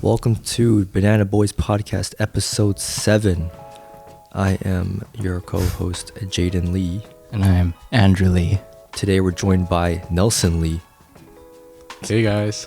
Welcome to Banana Boys Podcast, Episode 7. I am your co-host, Jaden Lee. And I am Andrew Lee. Today we're joined by Nelson Lee. Hey guys.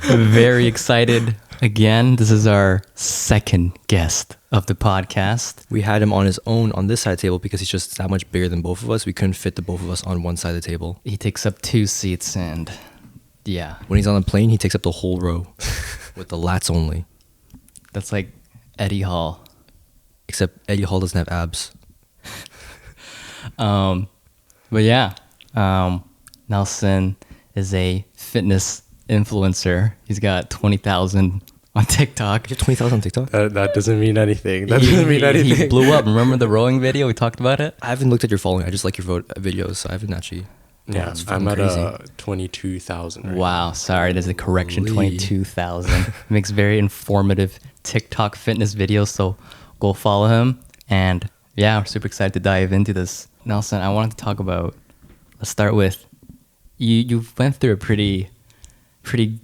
Very excited again. This is our second guest of the podcast. We had him on his own on this side of the table because he's just that much bigger than both of us. We couldn't fit the both of us on one side of the table. He takes up 2 seats and yeah. When he's on the plane, he takes up the whole row with the lats only. That's like Eddie Hall. Except Eddie Hall doesn't have abs. But yeah, Nelson is a fitness influencer. He's got 20,000 on TikTok. You have 20,000 on TikTok? That doesn't mean anything. That doesn't mean anything. He blew up. Remember the rowing video? We talked about it. I haven't looked at your following. I just like your videos, so I haven't actually. Yeah, I'm at 22,000. Right Wow, sorry, there's a correction. Holy. 22,000. Makes very informative TikTok fitness videos, so go follow him. And yeah, we're super excited to dive into this. Nelson, I wanted to talk about. Let's start with you went through a pretty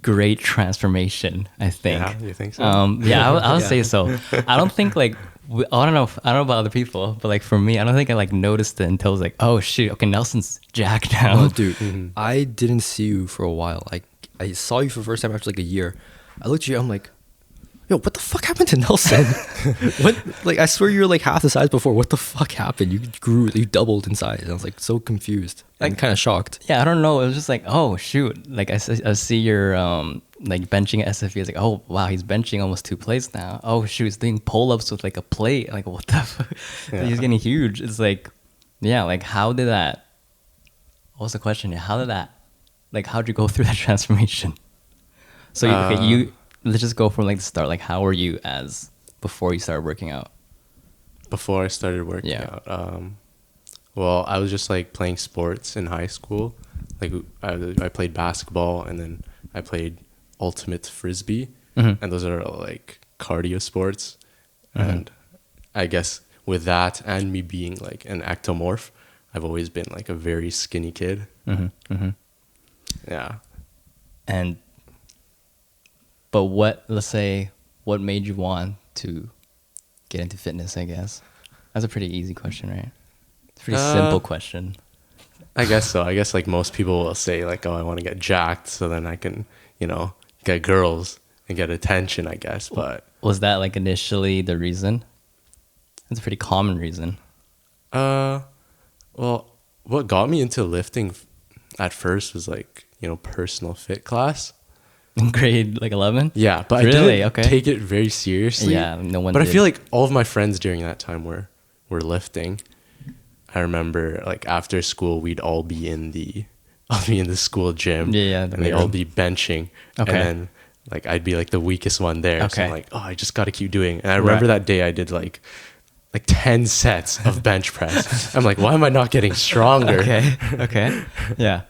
great transformation, I think. Yeah, you think so? Yeah, I would say so. I don't think like I don't know about other people, but like for me, I don't think I like noticed it until I was like, oh shoot, okay, Nelson's jacked now. No, dude, I didn't see you for a while. Like, I saw you for the first time after like a year. I looked at you, I'm like, yo, what the fuck happened to Nelson? What? Like, I swear you were like half the size before. What the fuck happened? You doubled in size. I was like so confused and kind of shocked. Yeah, I don't know. It was just like, oh shoot, like I see your like benching at SFE. It's like, oh wow, he's benching almost 2 plates now. Oh shoot, he's doing pull-ups with like a plate. Like what the fuck? Yeah. He's getting huge. It's like, yeah, like how did that? What was the question? How did that? Like how'd you go through that transformation? So let's just go from like the start. Like how were you as before you started working out? Before I started working out, well, I was just like playing sports in high school. Like I played basketball and then I played ultimate frisbee, and those are like cardio sports. And I guess with that and me being like an ectomorph, I've always been like a very skinny kid. Yeah. But let's say, what made you want to get into fitness, I guess? That's a pretty easy question, right? It's a pretty simple question. I guess so. I guess like most people will say like, oh, I want to get jacked so then I can, get girls and get attention, I guess. But was that like initially the reason? That's a pretty common reason. Well, what got me into lifting at first was like, personal fit class. In grade like 11? Yeah, but really? I didn't take it very seriously. Yeah, no one But did. I feel like all of my friends during that time were lifting. I remember like after school we'd all be in the school gym. Yeah, and they'd all be benching. Okay. And then like I'd be like the weakest one there. Okay. So I'm like, oh, I just got to keep doing. And I remember that day I did like 10 sets of bench press. I'm like, why am I not getting stronger? Okay. Yeah.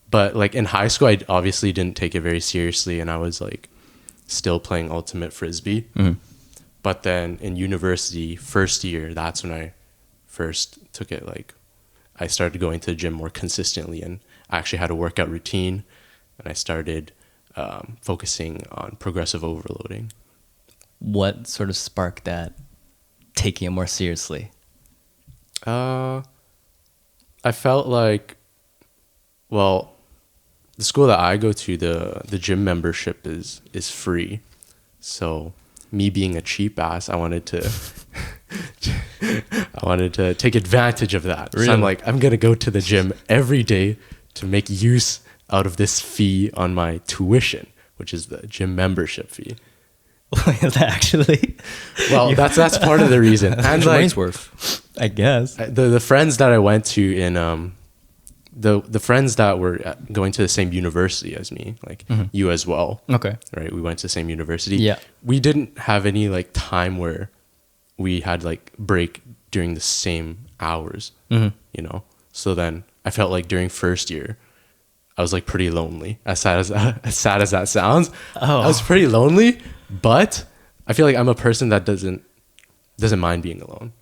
But like in high school, I obviously didn't take it very seriously, and I was like still playing ultimate frisbee. But then in university, first year, that's when I first took it. Like I started going to the gym more consistently, and I actually had a workout routine, and I started focusing on progressive overloading. What sort of sparked that taking it more seriously? I felt like, well, the school that I go to, the gym membership is free. So me being a cheap ass, I wanted to take advantage of that. Really? So I'm like, I'm going to go to the gym every day to make use out of this fee on my tuition, which is the gym membership fee. Actually? Well, that's part of the reason. And like, money's worth. I guess. the friends that I went to in the friends that were going to the same university as me, like you as well. Okay. Right. We went to the same university. Yeah. We didn't have any like time where we had like break during the same hours, So then I felt like during first year, I was like pretty lonely, as sad as that sounds. Oh. I was pretty lonely, but I feel like I'm a person that doesn't mind being alone.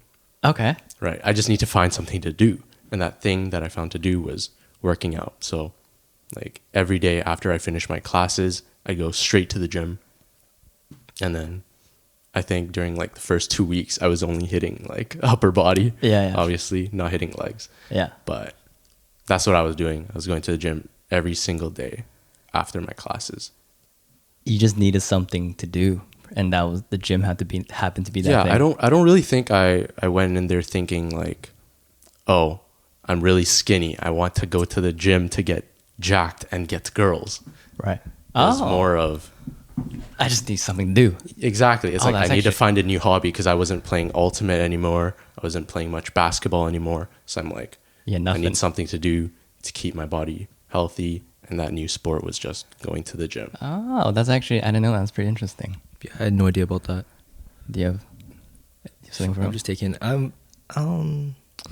Okay. Right. I just need to find something to do. And that thing that I found to do was working out. So like every day after I finish my classes, I go straight to the gym. And then I think during like the first 2 weeks, I was only hitting like upper body. Yeah. Obviously, not hitting legs. Yeah. But that's what I was doing. I was going to the gym every single day after my classes. You just needed something to do, and that was the gym happened to be that Yeah, thing. I don't really think I went in there thinking like, oh, I'm really skinny. I want to go to the gym to get jacked and get girls. Right. It was more of, I just need something to do. exactly. It's like I need to actually- find a new hobby because I wasn't playing Ultimate anymore. I wasn't playing much basketball anymore. So I'm like, Yeah, I nothing. need something to do to keep my body healthy. And that new sport was just going to the gym. Oh, that's actually, I didn't know that. That's pretty interesting. Yeah, I had no idea about that. Do you have something for I'm him? just taking. Oh,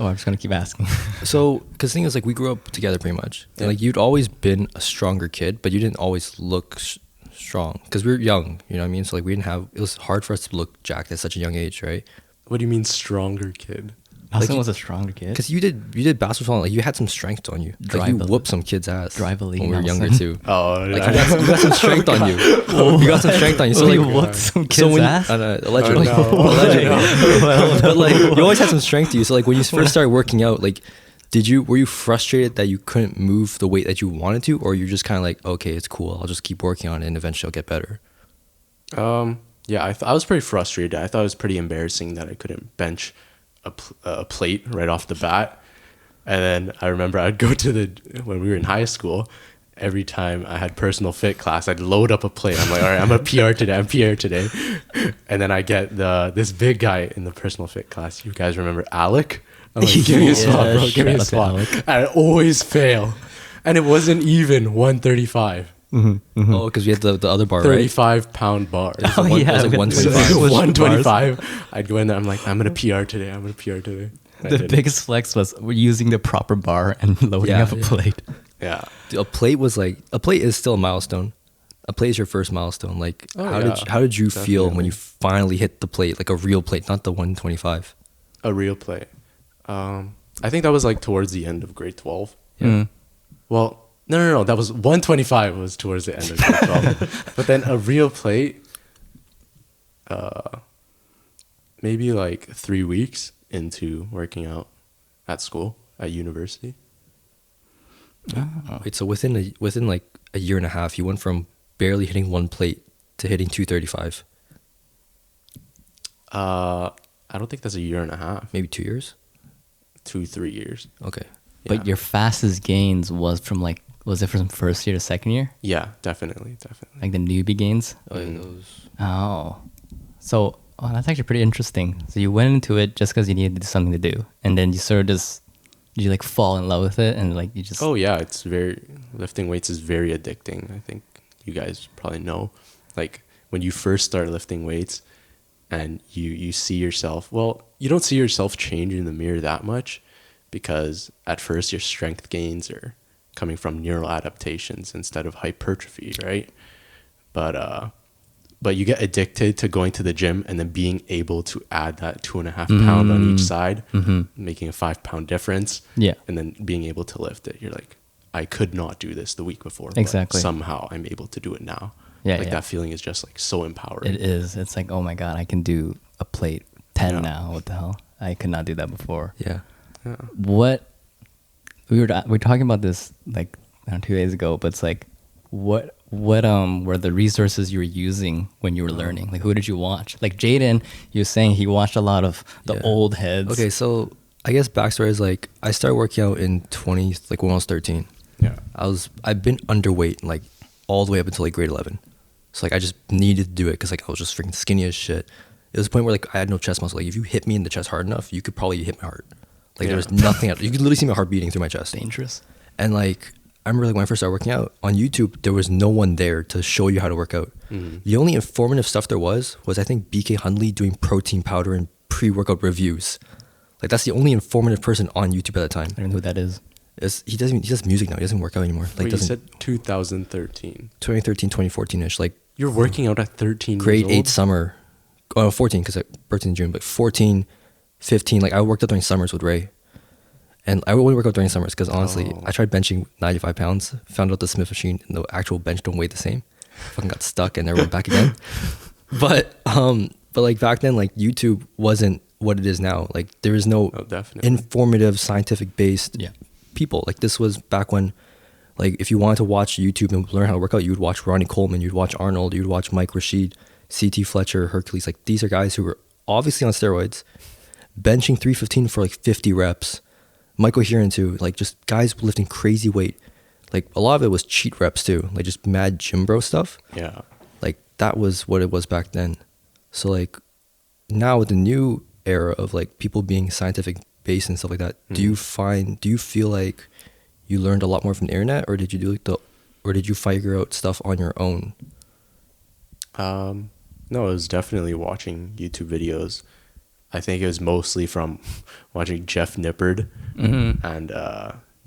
I'm just going to keep asking. So, because the thing is, like, we grew up together pretty much. And, Yeah. like, you'd always been a stronger kid, but you didn't always look strong because we were young. You know what I mean? So, like, we didn't have. It was hard for us to look jacked at such a young age, right? What do you mean stronger kid? Austin you- was a stronger kid. Because you did basketball, like you had some strength on you. Like you Drive a- whooped some kid's ass drive a league, when we were Nelson. younger too. Oh, Like you got some strength on you. You got some strength on you. So So you like, whooped some kid's so when ass? allegedly, Oh, no. allegedly. But like you always had some strength to you. So like when you first started working out, like were you frustrated that you couldn't move the weight that you wanted to, or you're just kind of like, okay, it's cool, I'll just keep working on it and eventually I'll get better. Yeah, I was pretty frustrated. I thought it was pretty embarrassing that I couldn't bench a plate right off the bat. And then I remember I'd go to when we were in high school, every time I had personal fit class, I'd load up a plate. I'm like, all right, I'm a PR today. And then I get this big guy in the personal fit class. You guys remember Alec? I'm like, give me a spot, bro. Give me a shout out to spot. And I always fail. And it wasn't even 135. Oh, because we had the other bar, right? 35-pound bar. Oh, One- yeah. was it we had 125? the- 125. I'd go in there. I'm like, I'm gonna PR today. I The did. biggest flex was using the proper bar and loading Yeah, up a yeah. plate. Yeah. Dude, a plate is still a milestone. A plate is your first milestone. Like Oh, how did you feel when definitely. you finally hit the plate, like a real plate, not the 125? A real play. I think that was like towards the end of grade 12. Mm. Well, no. That was 125 was towards the end of grade 12. But then a real plate, maybe like 3 weeks into working out at school, at university. Wait, so within like a year and a half, you went from barely hitting one plate to hitting 235. I don't think that's a year and a half. Maybe 2 years. 2-3 years. Okay. But Yeah. your fastest gains was it from first year to second year? Yeah, definitely. Like the newbie gains? Oh, yeah, those. Oh. So that's actually pretty interesting. So you went into it just because you needed to do something to do. And then you sort of just, did you like fall in love with it? And like you just. Oh yeah, lifting weights is very addicting. I think you guys probably know. Like when you first start lifting weights and you see yourself, well, you don't see yourself change in the mirror that much because at first your strength gains are coming from neural adaptations instead of hypertrophy, right? But you get addicted to going to the gym and then being able to add that 2.5 pound on each side, making a 5 pound difference. Yeah. And then being able to lift it. You're like, I could not do this the week before. Exactly. But somehow I'm able to do it now. Yeah, Like yeah. that feeling is just like so empowering. It is. It's like, oh my God, I can do a plate 10 Yeah. now. What the hell? I could not do that before. Yeah. Yeah. What we were talking about this like I don't know, 2 days ago, but it's like what were the resources you were using when you were learning? Like who did you watch? Like Jaden, you were saying he watched a lot of the Yeah. old heads. Okay, so I guess backstory is like I started working out in when I was 13. Yeah. I've been underweight like all the way up until like grade 11. So like I just needed to do it because like I was just freaking skinny as shit. It was a point where like I had no chest muscle. Like if you hit me in the chest hard enough, you could probably hit my heart. Like there was nothing. You could literally see my heart beating through my chest. Dangerous. And like I remember like when I first started working out on YouTube, there was no one there to show you how to work out. The only informative stuff there was I think BK Hundley doing protein powder and pre-workout reviews. Like that's the only informative person on YouTube at the time. I don't know who that is. He does music now. He doesn't work out anymore. Like Wait, you doesn't said 2013. 2013, 2014ish. Like You're working out at 13 grade years 8 old? summer. 14 because I birthed in June, but 14, 15. Like I worked out during summers with Ray. And I only work out during summers because honestly, Oh. I tried benching 95 pounds, found out the Smith machine and the actual bench don't weigh the same. Fucking got stuck and never went back again. But like back then, like YouTube wasn't what it is now. Like there is no Oh, definitely. informative, scientific based Yeah. people. Like this was back when, like if you wanted to watch YouTube and learn how to work out, you would watch Ronnie Coleman, you'd watch Arnold, you'd watch Mike Rashid, CT Fletcher, Hercules. Like these are guys who were obviously on steroids, benching 315 for like 50 reps. Michael Heron too, like just guys lifting crazy weight. Like a lot of it was cheat reps too, like just mad gym bro stuff. Yeah. Like that was what it was back then. So like now with the new era of like people being scientific based and stuff like that, do you feel like you learned a lot more from the internet, or did you do like or did you figure out stuff on your own? No, it was definitely watching YouTube videos. I think it was mostly from watching Jeff Nippard and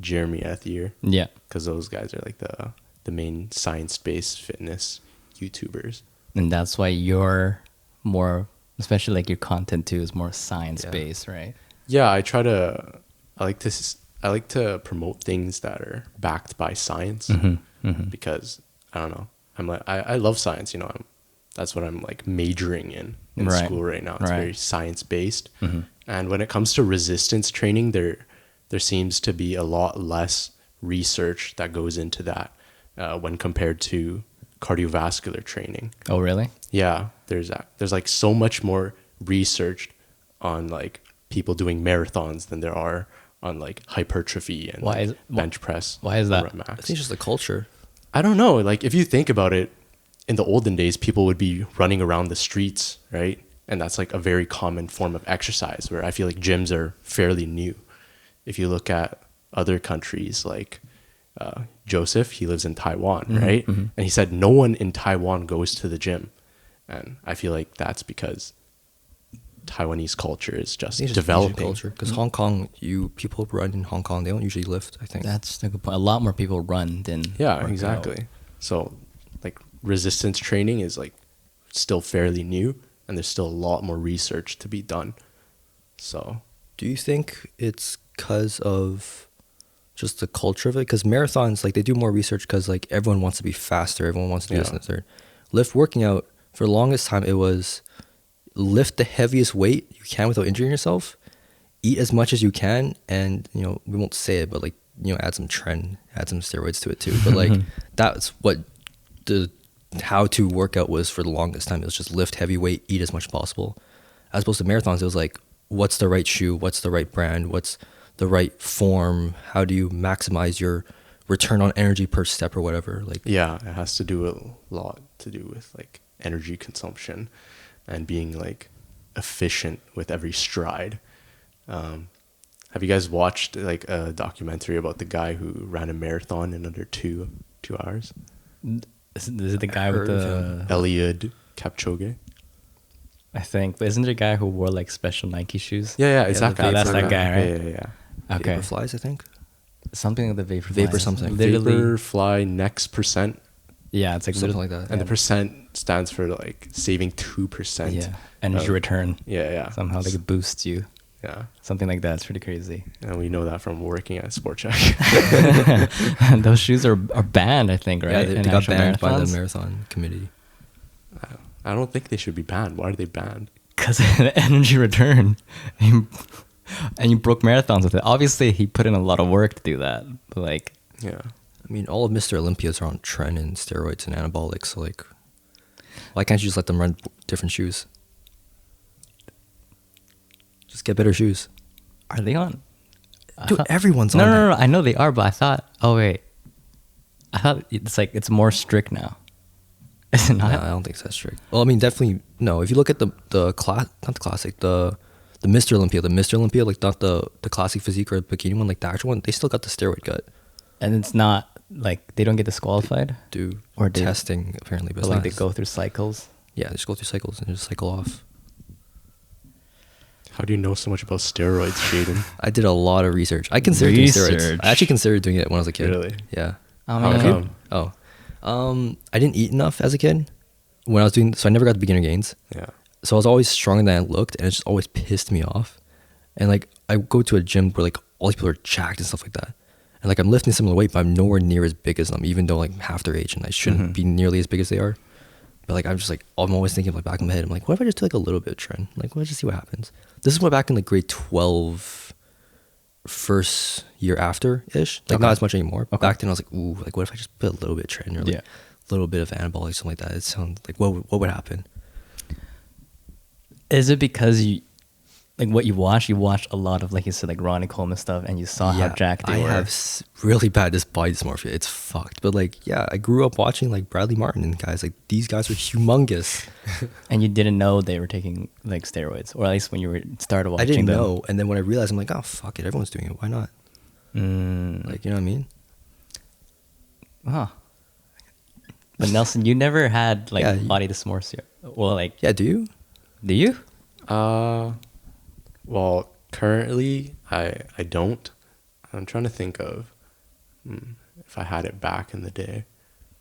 Jeremy Ethier, Yeah. because those guys are like the main science-based fitness YouTubers. And that's why you're more, especially like your content too, is more science based, right? Yeah, I like to promote things that are backed by science because I don't know. I love science, you know. That's what I'm like majoring in Right. school right now. It's Right. very science based. And when it comes to resistance training, there seems to be a lot less research that goes into that when compared to cardiovascular training. Oh, really? Yeah, there's like so much more research on like people doing marathons than there are on like hypertrophy and Why like, is- bench press. why is that? or rep I max. think it's just the culture. I don't know. Like if you think about it, in the olden days, people would be running around the streets, right? And that's like a very common form of exercise where I feel like gyms are fairly new. If you look at other countries like Joseph, he lives in Taiwan, right? And he said no one in Taiwan goes to the gym. And I feel like that's because Taiwanese culture is just I think it's just Asian developing. culture because Hong Kong, people run in Hong Kong. They don't usually lift. I think. That's a good point. A lot more people run than Yeah, work out. exactly. So like resistance training is like still fairly new and there's still a lot more research to be done. So Do you think it's because of just the culture of it? Because marathons, like they do more research because like everyone wants to be faster, everyone wants to do this and the third. Lift working out for the longest time, it was lift the heaviest weight you can without injuring yourself, eat as much as you can, and you know we won't say it, but like you know add some steroids to it too. But like that's what the how to workout was for the longest time. It was just lift heavy weight, eat as much as possible. As opposed to marathons, it was like what's the right shoe, what's the right brand, what's the right form, how do you maximize your return on energy per step or whatever. Like yeah, it has to do a lot to do with like energy consumption and being like efficient with every stride. Have you guys watched like a documentary about the guy who ran a marathon in under two hours? Is it the guy with heard of the? Eliud Kipchoge. I think, but isn't there a guy who wore like special Nike shoes? Yeah, it's Yeah, that guy. that's it's that guy, right? Yeah. Okay. Vaporflies, I think. Something like the vapor. Vapor flies. something. Literally. Vaporfly next percent, Yeah, it's like Something literally, like that. and the percent stands for like saving 2%. Yeah, energy of- return. Yeah. Somehow like it boosts you. Yeah, Something like that. It's pretty crazy. and we know that from working at Sport Check. Those shoes are banned, I think, right? Yeah, they In got actual banned by the marathons? marathon committee. I don't think they should be banned. Why are they banned? Because of the energy return. And you broke marathons with it. Obviously, he put in a lot of work to do that. But like, Yeah, I mean, all of Mr. Olympias are on tren and steroids and anabolics. So like, why can't you just let them run different shoes? Just get better shoes. are they on? Dude, everyone's No, on no, that. no, no. I know they are, but I thought. Oh wait, I thought it's more strict now. Is it No, not? I don't think it's that strict. Well, I mean, definitely no. If you look at the class, not the classic, the Mr. Olympia, like not the classic physique or the bikini one, like the actual one, they still got the steroid gut. And it's not like they don't get disqualified, Do Or they- testing apparently, but but it's like not they as- go through cycles. Yeah, they just go through cycles and just cycle off. how do you know so much about steroids, Jaden? I did a lot of research. I considered doing steroids. Research. I actually considered doing it when I was a kid. Really? Yeah. I How mean, come? I didn't eat enough as a kid when I was doing, so I never got the beginner gains. Yeah, So I was always stronger than I looked, and it just always pissed me off. And like I go to a gym where like all these people are jacked and stuff like that. And like I'm lifting similar weight, but I'm nowhere near as big as them, even though like half their age, and I shouldn't be nearly as big as they are. But like I'm just like I'm always thinking like back in my head, I'm like, what if I just do like a little bit of trend? Like, let's just see what happens. This is what back in like grade 12, first year after ish, like not as much anymore. Okay. Back then I was like, ooh, like what if I just put a little bit of trend or like a little bit of anabolic, something like that? It sounds like what would happen? Is it because you like what you watch a lot of, like you said, like Ronnie Coleman stuff, and you saw how jacked they were? I have really bad this body dysmorphia. It's fucked. But like, yeah, I grew up watching like Bradley Martin and guys like these guys were humongous. And you didn't know they were taking like steroids, or at least when you started watching I didn't them. know, and then when I realized, I'm like, oh fuck it, everyone's doing it. Why not? Like, you know what I mean? Huh. But Nelson, you never had like Yeah, body dysmorphia. Well, like, Yeah, do you? do you? Well, currently I don't. I'm trying to think of if I had it back in the day.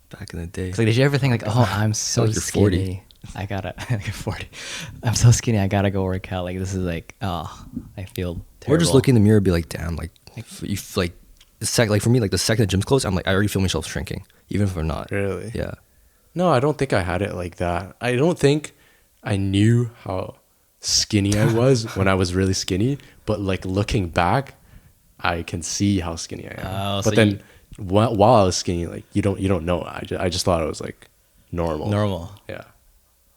Back in the day. Like, did you ever think like, oh, I'm so like you're 40. skinny. I gotta, you're 40. I'm so skinny. I gotta go work out. Like, this is like, oh, I feel terrible. Or just look in the mirror and be like, damn, like you like like for me, like the second the gym's closed, I'm like I already feel myself shrinking, even if I'm not. Really? Yeah. No, I don't think I had it like that. I don't think I knew how skinny I was when I was really skinny, but like looking back, I can see how skinny I am. Oh, but so then while I was skinny, like you don't know. I just thought it was like normal. Normal. Yeah.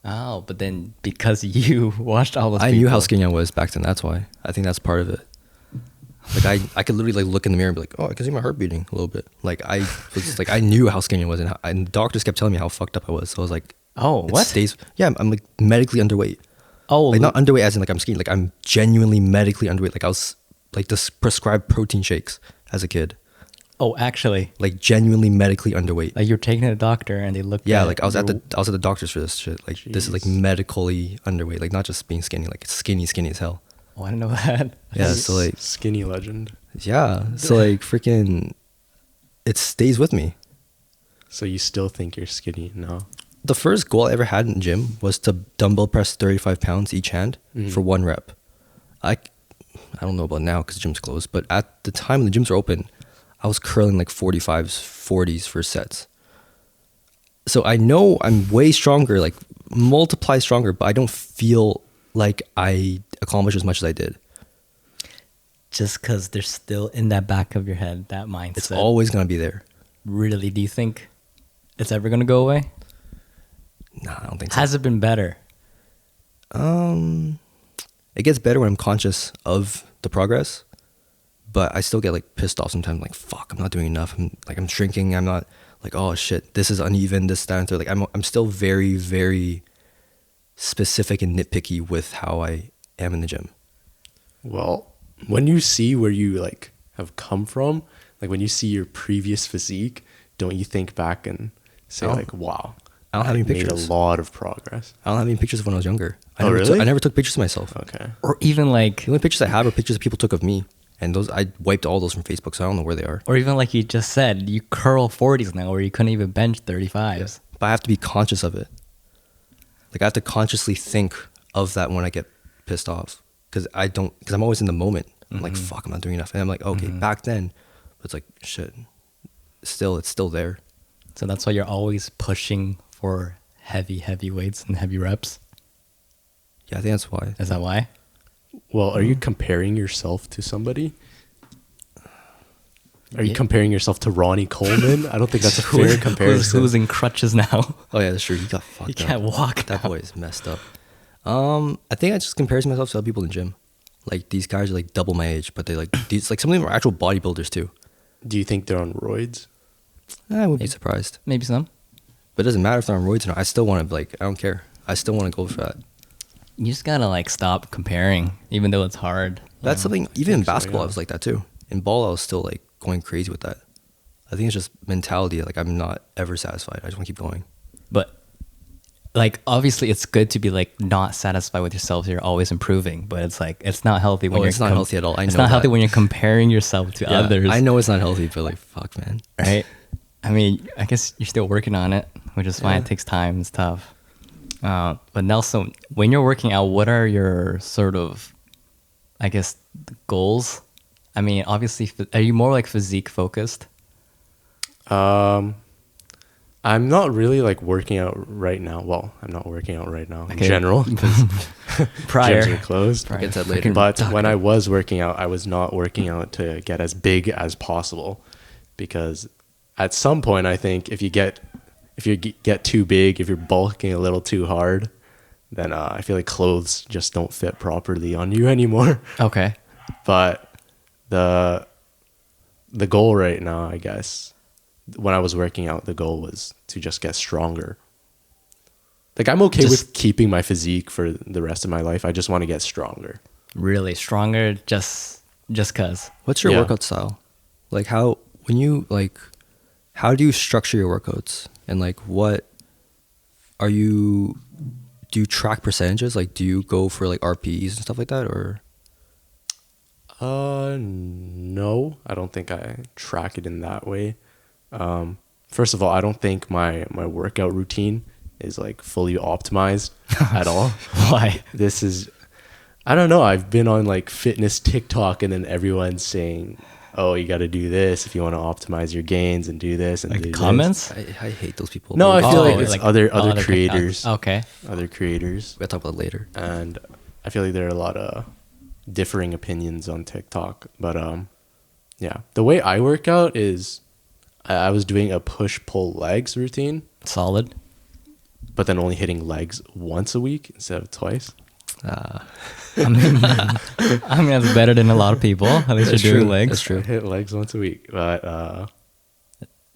Oh, but then because you watched all those I people, knew how skinny I was back then. That's why. I think that's part of it. Like I could literally like look in the mirror and be like, oh, I can see my heart beating a little bit. Like I was like I knew how skinny I was, and the doctors kept telling me how fucked up I was. So I was like, Oh, it what? Stays. Yeah, I'm like medically underweight. Oh, Like not underweight as in like I'm skinny. Like I'm genuinely medically underweight. Like I was like prescribed protein shakes as a kid. oh, actually, Like genuinely medically underweight. like you're taking to the doctor and they looked. Yeah, at like I was at your- the doctors for this shit. Like this is like Jeez. medically underweight. Like not just being skinny. Like skinny as hell. Oh, I didn't know that. Yeah, so like Skinny legend. yeah, so like freaking, it stays with me. So you still think you're skinny now? The first goal I ever had in the gym was to dumbbell press 35 pounds each hand for 1 rep. I don't know about now because the gym's closed, but at the time when the gyms were open, I was curling like 45s, 40s for sets. So I know I'm way stronger, like multiply stronger, but I don't feel like I accomplished as much as I did. Just because they're still in that back of your head, that mindset. It's always going to be there. Really, do you think it's ever gonna go away? Nah, I don't think so. Has it been better? It gets better when I'm conscious of the progress, but I still get like pissed off sometimes. Like, fuck, I'm not doing enough. I'm shrinking. I'm not like, oh shit, this is uneven. This, that, and third. Like, I'm still very, very specific and nitpicky with how I am in the gym. Well, when you see where you like have come from, like when you see your previous physique, don't you think back and say Oh. like, wow, I don't have any made pictures. a lot of progress. I don't have any pictures of when I was younger. Oh, really? I never took pictures of myself. Okay. Or even like, The only pictures I have are pictures that people took of me, and those I wiped all those from Facebook, so I don't know where they are. or even like you just said, you curl 40s now, where you couldn't even bench 35s. But I have to be conscious of it. Like I have to consciously think of that when I get pissed off, because I'm always in the moment. I'm like, fuck, I'm not doing enough, and I'm like, okay, back then, but it's like, shit, it's still there. So that's why you're always pushing for heavy weights and heavy reps. Yeah, I think that's why. Is that why? Well, are you comparing yourself to somebody? Are you Yeah. comparing yourself to Ronnie Coleman? I don't think that's a fair comparison. Who's in crutches now? Oh yeah, that's true. He got fucked He up. can't walk That now. boy is messed up. I think I just compare myself to other people in the gym. Like these guys are like double my age, but they like these like some of them are actual bodybuilders too. Do you think they're on roids? I wouldn't be surprised. Maybe some. But it doesn't matter if they're on roids or not. I still want to like. I don't care. I still want to go for that. You just gotta like stop comparing, even though it's hard. That's something. Even in think so, basketball, yeah. I was like that too. In ball, I was still like going crazy with that. I think it's just mentality. Like I'm not ever satisfied. I just want to keep going. But like obviously it's good to be like not satisfied with yourself. You're always improving, but it's like it's not healthy when Oh, you're it's not healthy at all. I it's know not healthy that. when you're comparing yourself to Yeah, others. I know it's not healthy, but like fuck, man. Right? I mean, I guess you're still working on it, which is fine. Yeah. It takes time. It's tough. But Nelson, when you're working out, what are your sort of, I guess, goals I mean, obviously, are you more like physique focused? I'm not really like working out right now. Well, I'm not working out right now in Okay. general because Prior. gyms are closed. We'll get to that later. But when I was working out, I was not working out to get as big as possible, because at some point I think if you get too big, if you're bulking a little too hard, then I feel like clothes just don't fit properly on you anymore. Okay. But the goal right now, I guess, when I was working out, the goal was to just get stronger. Like, I'm okay with keeping my physique for the rest of my life. I just want to get stronger. Really stronger, just cause. What's your Yeah. workout style? Like how do you structure your workouts? And like do you track percentages? Like do you go for like RPEs and stuff like that, or? No, I don't think I track it in that way. First of all, I don't think my workout routine is like fully optimized at all. Why? I don't know. I've been on like fitness TikTok, and then everyone's saying, "Oh, you got to do this if you want to optimize your gains, and do this and Like do this." comments? I hate those people. No, I feel Oh, like it's like other TikToks. creators. Okay. Other creators. We'll talk about it later. And I feel like there are a lot of differing opinions on TikTok. But yeah, the way I work out is I was doing a push-pull legs routine, Solid. but then only hitting legs once a week instead of twice. I mean, that's better than a lot of people. At least That's you're doing true. legs. That's true. I hit legs once a week. But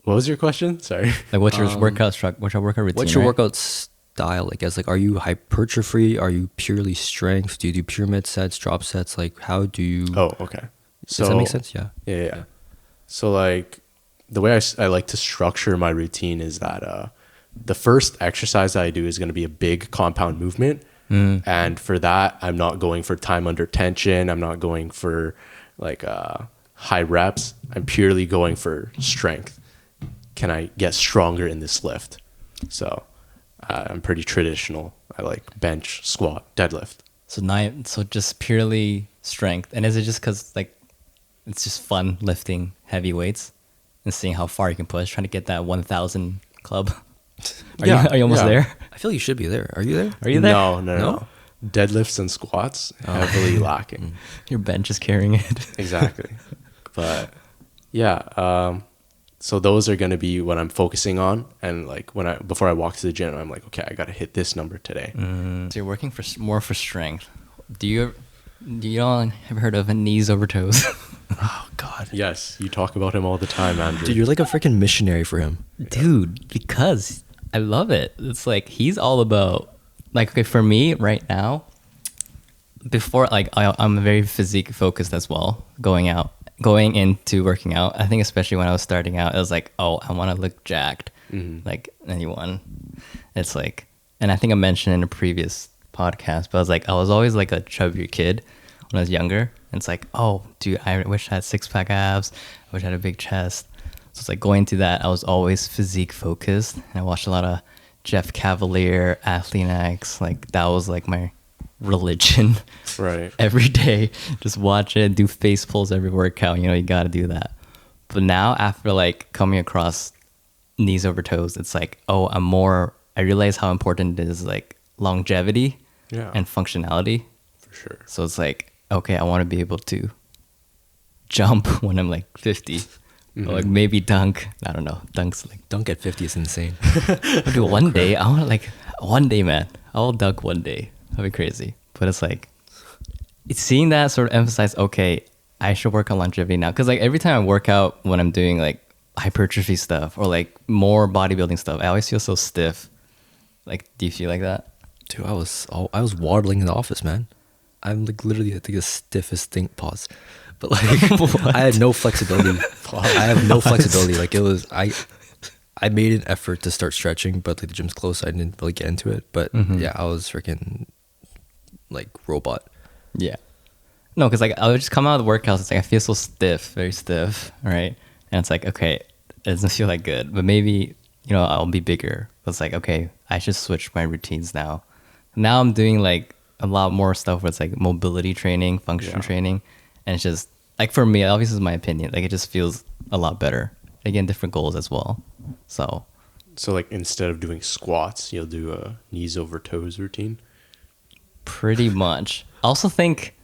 what was your question? Sorry. Like, what's your workout What's your workout routine? What's your right? workout style? Like, as like, are you hypertrophy? Are you purely strength? Do you do pyramid sets, drop sets? Like, how do you? Oh, okay. Does that make sense? Yeah. Yeah. So like the way I like to structure my routine is that the first exercise that I do is going to be a big compound movement. And for that, I'm not going for time under tension. I'm not going for like high reps. I'm purely going for strength. Can I get stronger in this lift? So I'm pretty traditional. I like bench, squat, deadlift. So just purely strength. And is it just because like it's just fun lifting heavy weights and seeing how far you can push, trying to get that 1,000 club? Are you almost there? I feel like you should be there. Are you there? Are you there? No. Deadlifts and squats heavily lacking. Your bench is carrying it. Exactly. But yeah, so those are going to be what I'm focusing on. And like before I walk to the gym, I'm like, okay, I got to hit this number today. So you're working more for strength. Do you all have heard of knees over toes? Oh God. Yes, you talk about him all the time, Andrew. Dude, you're like a freaking missionary for him. Dude, because I love it. It's like he's all about like, okay, for me right now, before like I'm very physique focused as well, going into working out. I think especially when I was starting out, it was like, oh, I want to look jacked like anyone. It's like, and I think I mentioned in a previous podcast, but I was always like a chubbier kid when I was younger. And it's like, oh, dude, I wish I had 6-pack abs. I wish I had a big chest. So it's like going to that, I was always physique focused. And I watched a lot of Jeff Cavalier, Athlete X. Like that was like my religion. Right. Every day, just watch it, do face pulls every workout. You got to do that. But now after like coming across knees over toes, it's like, oh, I realize how important it is, like longevity and functionality. For sure. So it's like, okay, I want to be able to jump when I'm like 50. Or like maybe dunk. I don't know. Dunk's like, Dunk at 50 is insane. dude, one day, I want like, one day, man. I'll dunk one day. That'd be crazy. But it's like, it's seeing that sort of emphasize, okay, I should work on longevity now. Because like every time I work out when I'm doing like hypertrophy stuff or like more bodybuilding stuff, I always feel so stiff. Like, do you feel like that? Dude, I was waddling in the office, man. I'm like literally the stiffest thing. Pause. But like, I had no flexibility. I have no flexibility. Like it was, I made an effort to start stretching, but like the gym's closed, so I didn't really get into it. But yeah, I was freaking like robot. Yeah. No, because like I would just come out of the workouts. It's like I feel so stiff, very stiff, right? And it's like, okay, it doesn't feel that good, but maybe I'll be bigger. But it's like, okay, I should switch my routines now. Now I'm doing like a lot more stuff where it's like mobility training, function training, and it's just like for me, obviously, is my opinion. Like it just feels a lot better. Again, different goals as well. So like instead of doing squats, you'll do a knees over toes routine. pretty much. I also think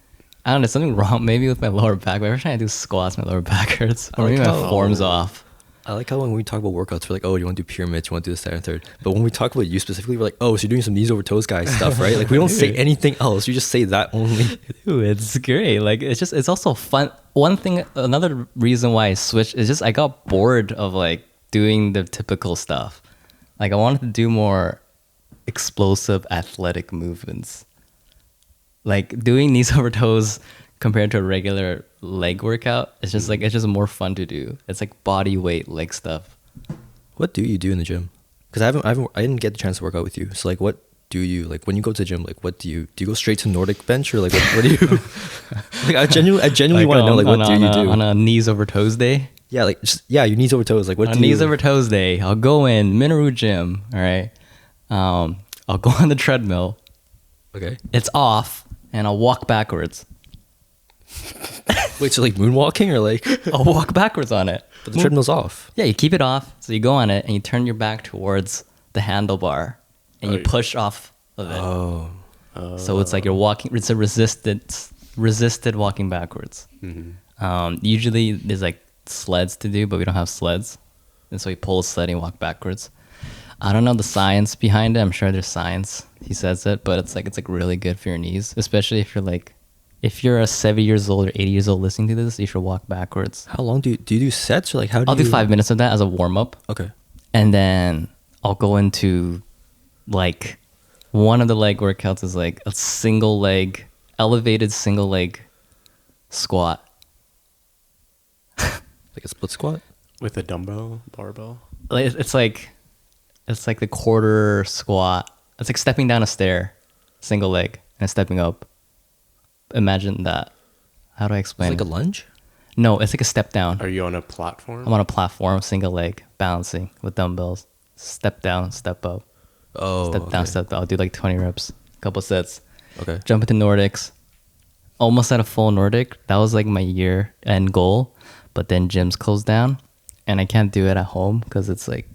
I don't know, something wrong maybe with my lower back. But every time I do squats, my lower back hurts, or I like maybe my how- form's off. I like how when we talk about workouts, we're like, oh, you want to do pyramids, you want to do this, that, and third. But when we talk about you specifically, we're like, oh, so you're doing some knees over toes guy stuff, right? Like we don't say anything else. You just say that only. Dude, it's great. Like it's also fun. One thing, another reason why I switched is just I got bored of like doing the typical stuff. Like I wanted to do more explosive athletic movements. Like doing knees over toes compared to a regular leg workout, it's just like it's just more fun to do. It's like body weight leg stuff. What do you do in the gym? Because I didn't get the chance to work out with you. So like, what do you like when you go to the gym? Like, what do you go straight to Nordic bench or like what do you? Like I genuinely want to know like what do you do on a knees over toes day? Yeah, like your knees over toes. Like what On do knees you? over toes day, I'll go in Minoru gym. All right, I'll go on the treadmill. Okay. It's off, and I'll walk backwards. Wait, so like moonwalking or like? I'll walk backwards on it. But the treadmill's off. Yeah, you keep it off. So you go on it and you turn your back towards the handlebar and you Oh, push off of it. Oh. So it's like you're walking, it's a resisted walking backwards. Usually there's like sleds to do, but we don't have sleds. And so you pull a sled and you walk backwards. I don't know the science behind it. I'm sure there's science. He says it, but it's like really good for your knees, especially if you're a 70 years old or 80 years old listening to this, you should walk backwards. How long do you do sets or like how do I'll do 5 minutes of that as a warm up. Okay. And then I'll go into like one of the leg workouts is like a elevated single leg squat. Like a split squat? With a dumbbell, barbell. Like it's like the quarter squat. It's like stepping down a stair, single leg, and stepping up. Imagine that. How do I It's explain like a it? lunge? No, it's like a step down. Are you on a platform? I'm on a platform, single leg, balancing with dumbbells. Step down, step up. Oh. Step down, okay. step up. I'll do like 20 reps, couple sets. Okay. Jump into Nordics. Almost at a full Nordic. That was like my year end goal. But then gyms closed down and I can't do it at home because it's like,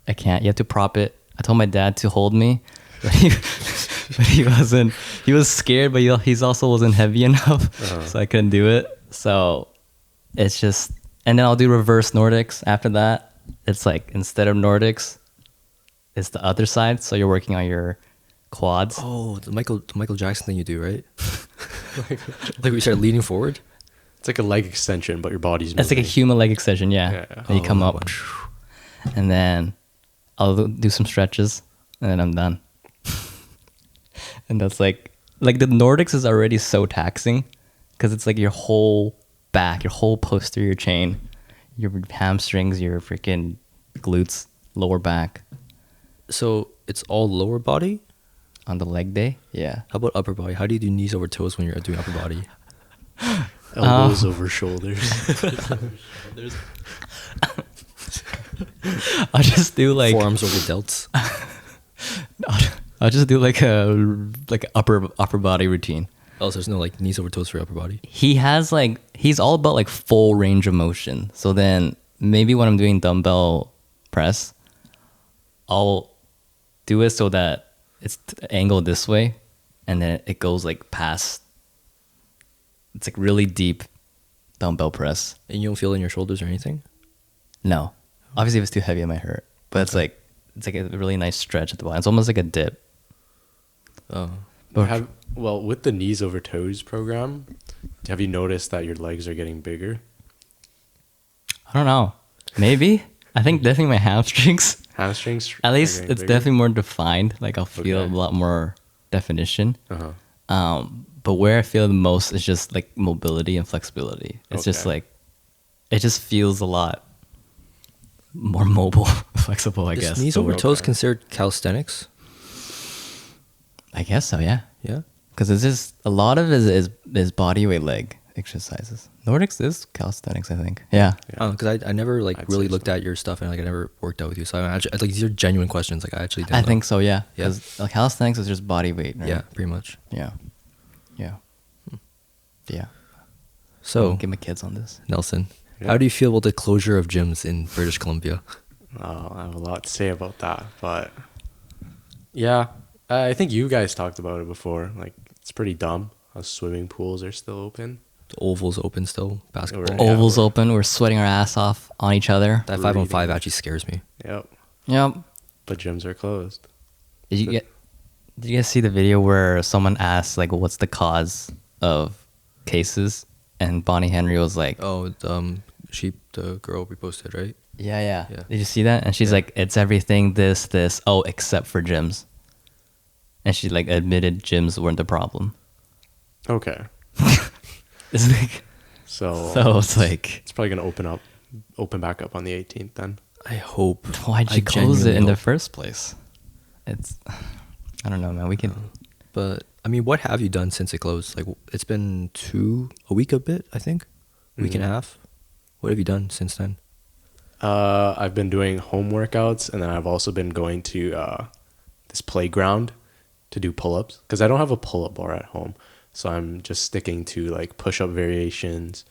I can't. You have to prop it. I told my dad to hold me, but he wasn't. He was scared, but he's also wasn't heavy enough, so I couldn't do it. So it's just, and then I'll do reverse Nordics after that. It's like instead of Nordics, it's the other side. So you're working on your quads. Oh, the Michael Jackson thing you do, right? like we start leaning forward. It's like a leg extension, but your body's moving. It's like a human leg extension, yeah. Yeah. And you come Oh, up, and then I'll do some stretches, and then I'm done. And that's like the Nordics is already so taxing, because it's like your whole back, your whole posterior chain, your hamstrings, your freaking glutes, lower back So it's all lower body? on the leg day. Yeah. How about upper body? How do you do knees over toes when you're doing upper body? Elbows over shoulders. I'll just do like Forearms over delts. I'll just do like a upper body routine. Oh, so there's no like knees over toes for upper body. He's all about like full range of motion. So then maybe when I'm doing dumbbell press, I'll do it so that it's angled this way, and then it goes like past. It's like really deep dumbbell press. And you don't feel it in your shoulders or anything? No, obviously if it's too heavy, it might hurt. But it's like a really nice stretch at the bottom. It's almost like a dip. Oh. Well, with the knees over toes program, have you noticed that your legs are getting bigger? I don't know. Maybe. I think definitely my hamstrings. Hamstrings? At least are it's getting definitely more defined. Like I'll feel Okay. a lot more definition. bigger? Uh-huh. But where I feel the most is just like mobility and flexibility. It's just Okay. like, it just feels a lot more mobile, flexible, I Is guess. knees the over word. toes considered calisthenics? I guess so, yeah. Yeah. Because it's just, a lot of it is body weight leg exercises. Nordics is calisthenics, I think. Yeah. Because I never like I'd really say looked so. at your stuff and like I never worked out with you. So I'm actually like these are genuine questions. Like I actually didn't I know. think so, yeah. Yeah. Because like, calisthenics is just body weight, right? Yeah, pretty much. Yeah. Yeah. Yeah. So, get my kids on this. Nelson, Yeah. how do you feel about the closure of gyms in British Columbia? I have a lot to say about that, but yeah, I think you guys talked about it before. Like, it's pretty dumb how swimming pools are still open. The Oval's open still, basketball. Yeah, Ovals we're- open. We're sweating our ass off on each other. That Breathing. 5-on-5 actually scares me. Yep, Yep. but gyms are closed. Did you guys see the video where someone asked like, "What's the cause of cases?" And Bonnie Henry was like, Oh, the girl we posted, right? Yeah. Yeah. Did you see that? And she's like, "It's everything. This. Oh, except for gyms." And she like admitted gyms weren't the problem. Okay, It's like, so it's like, it's probably gonna open back up on the 18th then. I hope. why'd I you close it genuinely in the hope. first place? It's, I don't know, man. We can. But I mean, what have you done since it closed? Like, it's been a week a bit, I think, week and a half. What have you done since then? I've been doing home workouts, and then I've also been going to this playground to do pull-ups because I don't have a pull-up bar at home. So I'm just sticking to like push-up variations,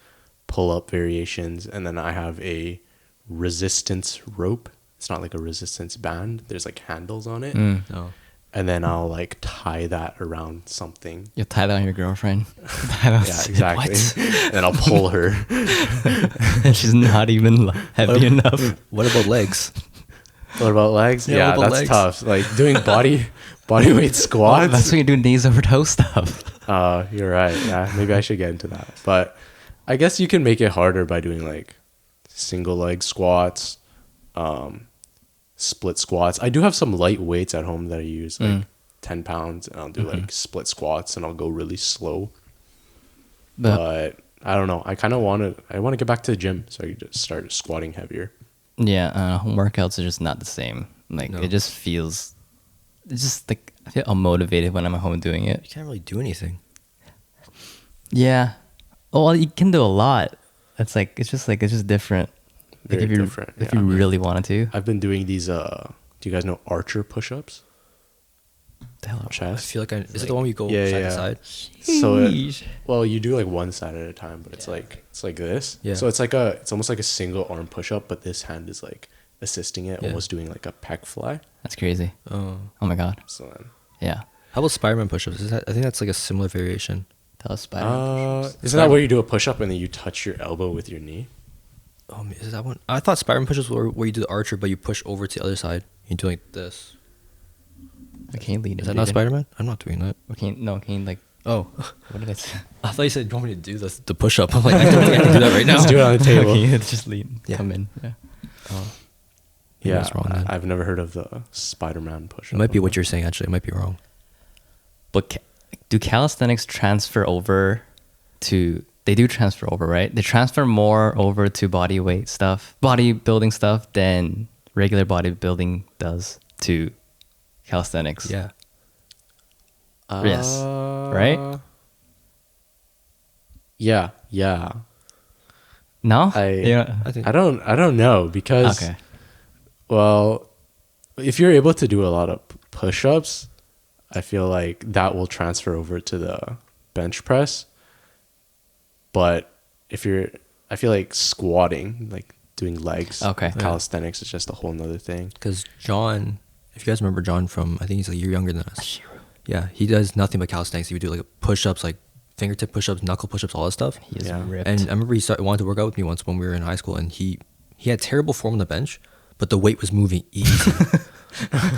pull-up variations, and then I have a resistance rope. It's not like a resistance band. There's like handles on it. No. And then I'll like tie that around something. You'll tie that on your girlfriend. Tie that on- Yeah, exactly. And then I'll pull her. And she's not even heavy enough. What about legs? What about legs? Yeah, Yeah, what about that's legs? tough. Like doing body weight squats. That's when you do knees over toe stuff. You're right. Yeah, maybe I should get into that. But I guess you can make it harder by doing like single leg squats, split squats. I do have some light weights at home that I use, like 10 pounds, and I'll do like split squats, and I'll go really slow. But I don't know. I want to get back to the gym, so I can just start squatting heavier. Yeah, home workouts are just not the same. Like No. it just feels, it's just like I feel unmotivated when I'm at home doing it. You can't really do anything. Yeah. Oh, well, you can do a lot. It's just different. Like Very if you different, if yeah. you really wanted to. I've been doing these. Do you guys know archer push-ups? The hell I Chest. feel like is it the one where you go Yeah, side yeah. to side? So Sheesh. well, you do like one side at a time, but it's like this. Yeah. So it's almost like a single arm push-up, but this hand is like assisting it, Yeah. almost doing like a pec fly. That's crazy. Oh. Oh my god. So then, Yeah. How about Spider-Man push-ups? I think that's like a similar variation. That was Spider-Man. isn't that where you do a push-up and then you touch your elbow with your knee? Is that one? I thought Spider-Man push-ups were where you do the archer, but you push over to the other side. You do like this. Can you lead Is it, that not dude? Spider-Man? I'm not doing that. Can you like, Oh. what did I say? I thought you said you want me to do the push-up. I'm like, I don't think I can do that right now. Let's do it on the table. Okay, just lead. Yeah. Come in. Yeah. Oh. Yeah, that's wrong then. I've never heard of the Spider-Man push-up. It might be what you're saying, actually. It might be wrong. But do calisthenics transfer over to? They do transfer over, right? They transfer more over to bodybuilding stuff than regular bodybuilding does to calisthenics. Yeah. Yes. Right? Yeah. No. I think I don't know because Okay. well, if you're able to do a lot of push-ups, I feel like that will transfer over to the bench press. But I feel like squatting, like doing legs, Okay. calisthenics is just a whole nother thing. because John, if you guys remember John from, I think he's like a year younger than us. Yeah, he does nothing but calisthenics. He would do like push-ups, like fingertip push-ups, knuckle push-ups, all that stuff. He is Yeah. ripped. And I remember he wanted to work out with me once when we were in high school, and he had terrible form on the bench, but the weight was moving easy.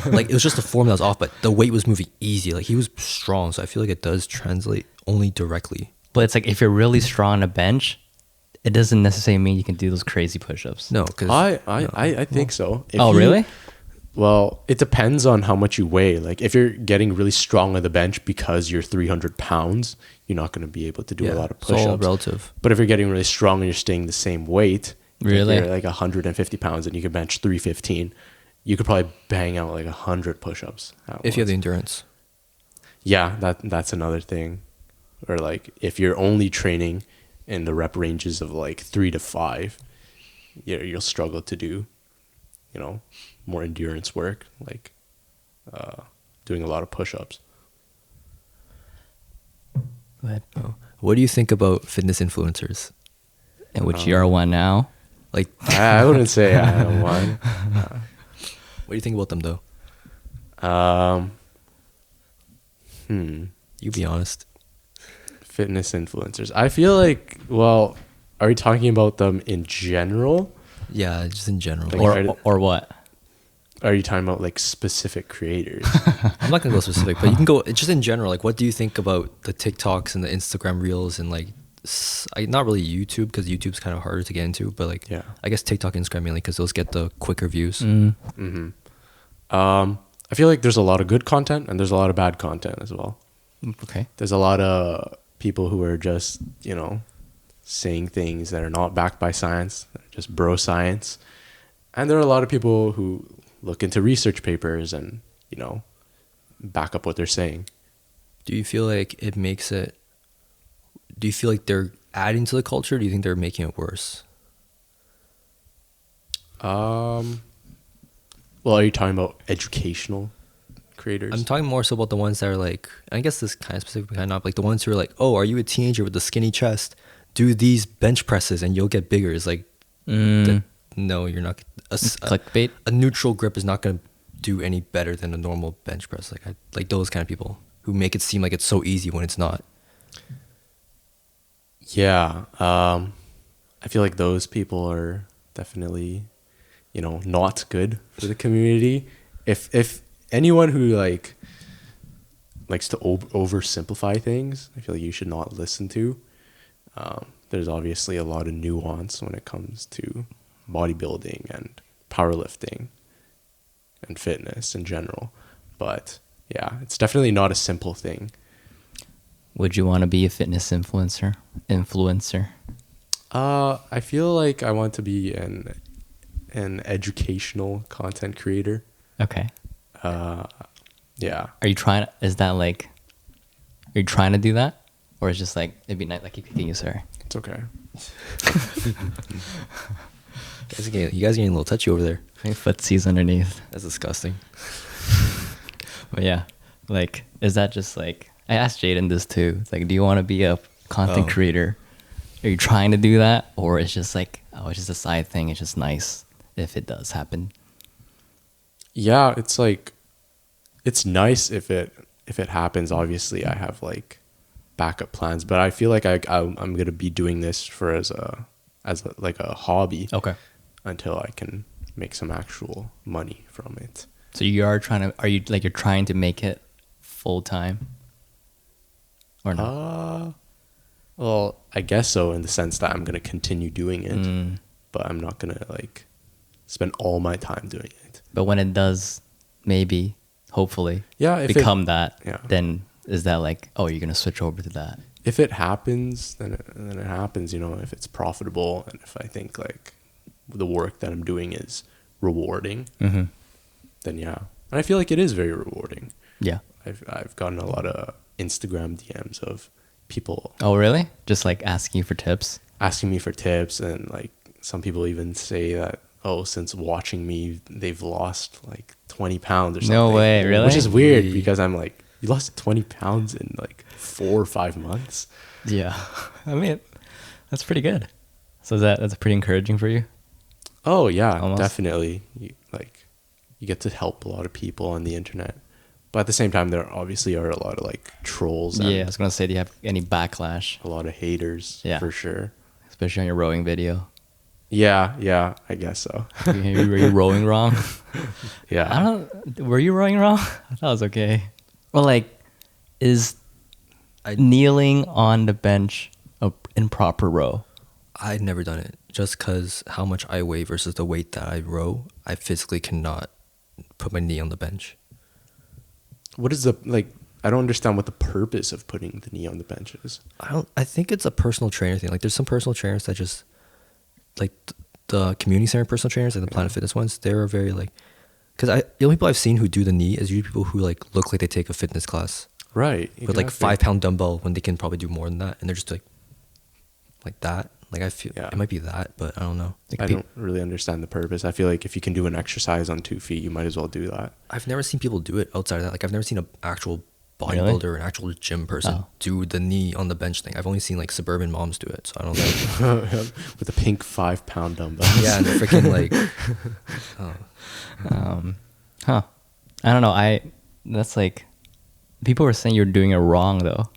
Like it was just the form that was off, but the weight was moving easy. Like he was strong, so I feel like it does translate only directly. But it's like if you're really strong on a bench, it doesn't necessarily mean you can do those crazy push-ups. No, because I think so. If Oh, you- really? Well, it depends on how much you weigh. Like if you're getting really strong on the bench because you're 300 pounds, you're not going to be able to do a lot of it's all push-ups. relative. But if you're getting really strong and you're staying the same weight, Really? if you're like 150 pounds and you can bench 315, you could probably bang out like 100 push-ups. at If you have the once. endurance. Yeah, that's another thing. Or like if you're only training in the rep ranges of like 3 to 5, you'll struggle to do, more endurance work, like doing a lot of push-ups. Go ahead. Oh. What do you think about fitness influencers? And which you are one now. Like, I wouldn't say I am one. what do you think about them though? You be honest. Fitness influencers. I feel like, well, are you talking about them in general? Yeah, just in general. Like, Or what? Are you talking about like specific creators? I'm not gonna go specific, but you can go just in general. Like, what do you think about the TikToks and the Instagram Reels and like, not really YouTube because YouTube's kind of harder to get into, but like, Yeah. I guess TikTok, Instagram mainly because those get the quicker views. I feel like there's a lot of good content and there's a lot of bad content as well. Okay. There's a lot of people who are just, saying things that are not backed by science, just bro science. And there are a lot of people who look into research papers and, back up what they're saying. Do you feel like it makes it? Do you feel like they're adding to the culture? Or do you think they're making it worse? Well, are you talking about educational creators? I'm talking more so about the ones that are like, I guess this kind of specific, kind of not, like the ones who are like, oh, are you a teenager with a skinny chest? Do these bench presses and you'll get bigger. It's like, no, you're not. Clickbait. A neutral grip is not going to do any better than a normal bench press. Like those kind of people who make it seem like it's so easy when it's not. Yeah. I feel like those people are definitely, not good for the community. If anyone who likes to oversimplify things, I feel like you should not listen to. There's obviously a lot of nuance when it comes to bodybuilding and powerlifting and fitness in general. But yeah, it's definitely not a simple thing. Would you want to be a fitness influencer? I feel like I want to be an educational content creator. Okay. Yeah. Are you trying to do that? Or it's just like, it'd be nice, like, you continue, sir. It's okay. You guys getting a little touchy over there. My footsies underneath. That's disgusting. But yeah, like, is that just like, I asked Jaden this too. It's like, do you want to be a content creator? Are you trying to do that? Or it's just like, oh, it's just a side thing. It's just nice if it does happen. Yeah, it's like, it's nice if it happens. Obviously, I have like backup plans, but I feel like I'm gonna be doing this for as a hobby. Okay. Until I can make some actual money from it. So you're trying to make it full time? Or not? Well, I guess so, in the sense that I'm gonna continue doing it, but I'm not gonna like spend all my time doing it. But when it does, maybe, hopefully, if become that, then is that like, oh, you're gonna switch over to that? If it happens, then it happens. If it's profitable and if I think like the work that I'm doing is rewarding, then yeah, and I feel like it is very rewarding. Yeah, I've gotten a lot of Instagram DMs of people. Oh, really? Just like asking you for tips? Asking me for tips, and like some people even say that, oh, since watching me, they've lost like 20 pounds or something. No way, really? Which is weird because I'm like, you lost 20 pounds in like 4 or 5 months? Yeah. I mean, that's pretty good. So that's pretty encouraging for you? Oh, yeah, Almost. definitely. You get to help a lot of people on the internet. But at the same time, there obviously are a lot of like trolls. Yeah, I was going to say, do you have any backlash? A lot of haters, for sure. Especially on your rowing video. Yeah, I guess so. Were you rowing wrong? Yeah. Were you rowing wrong? I thought it was okay. Well, like, is kneeling on the bench a improper row? I'd never done it just because how much I weigh versus the weight that I row. I physically cannot put my knee on the bench. What is I don't understand what the purpose of putting the knee on the bench is. I think it's a personal trainer thing. Like there's some personal trainers that just like the community center personal trainers, like the Planet Fitness ones. They're very like, because the only people I've seen who do the knee is usually people who like look like they take a fitness class, right? With like 5 pound dumbbell when they can probably do more than that, and they're just like that. Like I feel it might be that, but I don't know. Like I don't really understand the purpose. I feel like if you can do an exercise on 2 feet, you might as well do that. I've never seen people do it outside of that. Like I've never seen an actual bodybuilder or an actual gym person Oh. do the knee on the bench thing. I've only seen like suburban moms do it, so I don't know. With the pink 5-pound dumbbells. Yeah, and they're freaking like, Huh. I don't know. That's like, people were saying you're doing it wrong though.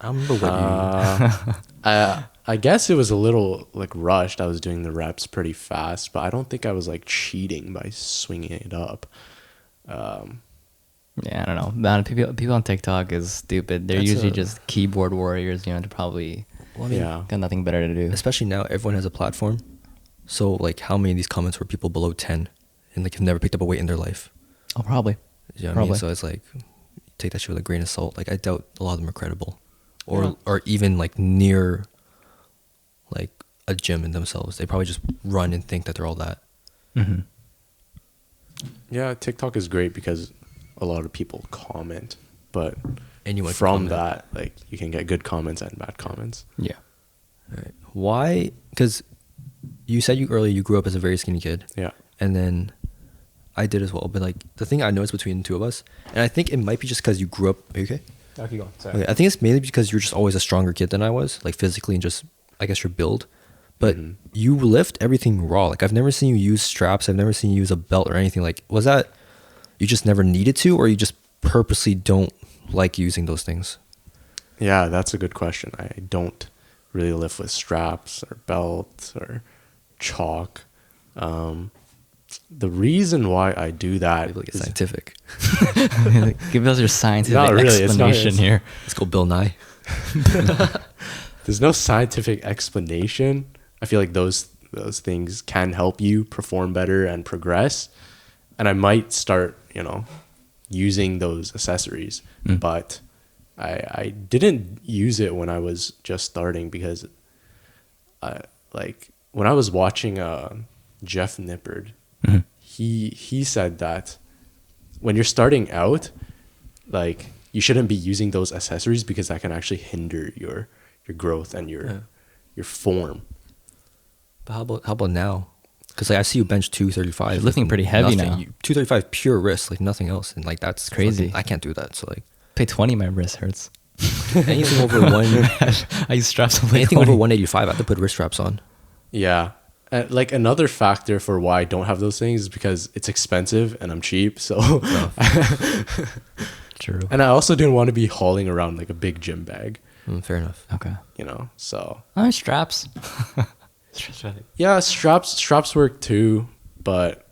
I don't remember what I guess it was a little like rushed. I was doing the reps pretty fast, but I don't think I was like cheating by swinging it up. Yeah, I don't know. Man, people on TikTok is stupid. They're That's usually a- just keyboard warriors, you know, to probably Well, I mean, Yeah. got nothing better to do. especially now, everyone has a platform. So like, how many of these comments were people below 10 and like have never picked up a weight in their life? Oh, probably. You know what I mean? Probably. So it's like, take that shit with a grain of salt. Like, I doubt a lot of them are credible, or even like near like a gym in themselves. They probably just run and think that they're all that. Mm-hmm. Yeah, TikTok is great because a lot of people comment, but Anyone can from comment. that, like you can get good comments and bad comments. Yeah. Right. Why? Because you said earlier you grew up as a very skinny kid. Yeah. And then I did as well. But like the thing I noticed between the two of us, and I think it might be just because you grew up. Are you okay? Okay, go. Sorry. Okay, I think it's mainly because you're just always a stronger kid than I was, like physically and just, I guess, your build. But Mhm. you lift everything raw. Like, I've never seen you use straps. I've never seen you use a belt or anything. Like, was that you just never needed to, or you just purposely don't like using those things? Yeah, that's a good question. I don't really lift with straps or belts or chalk. The reason why I do that Maybe like a is scientific. Give us your scientific Not really, it's not- explanation here. Let's go, Bill Nye. there's no scientific explanation. I feel like those things can help you perform better and progress. And I might start, using those accessories, but I didn't use it when I was just starting because when I was watching Jeff Nippard, he said that when you're starting out, like you shouldn't be using those accessories because that can actually hinder your growth and your form. But how about now? Because like I see you bench 235. You're lifting pretty heavy now. 235 pure wrist, like nothing else, and like that's Crazy. I can't do that. So like Pay 20, my wrist hurts. anything over one, I use straps to play anything 20. over 185, I have to put wrist straps on. Yeah. Like another factor for why I don't have those things is because it's expensive and I'm cheap. So, True. and I also didn't want to be hauling around like a big gym bag, Fair enough. Okay. so Oh, straps. yeah, straps work too, but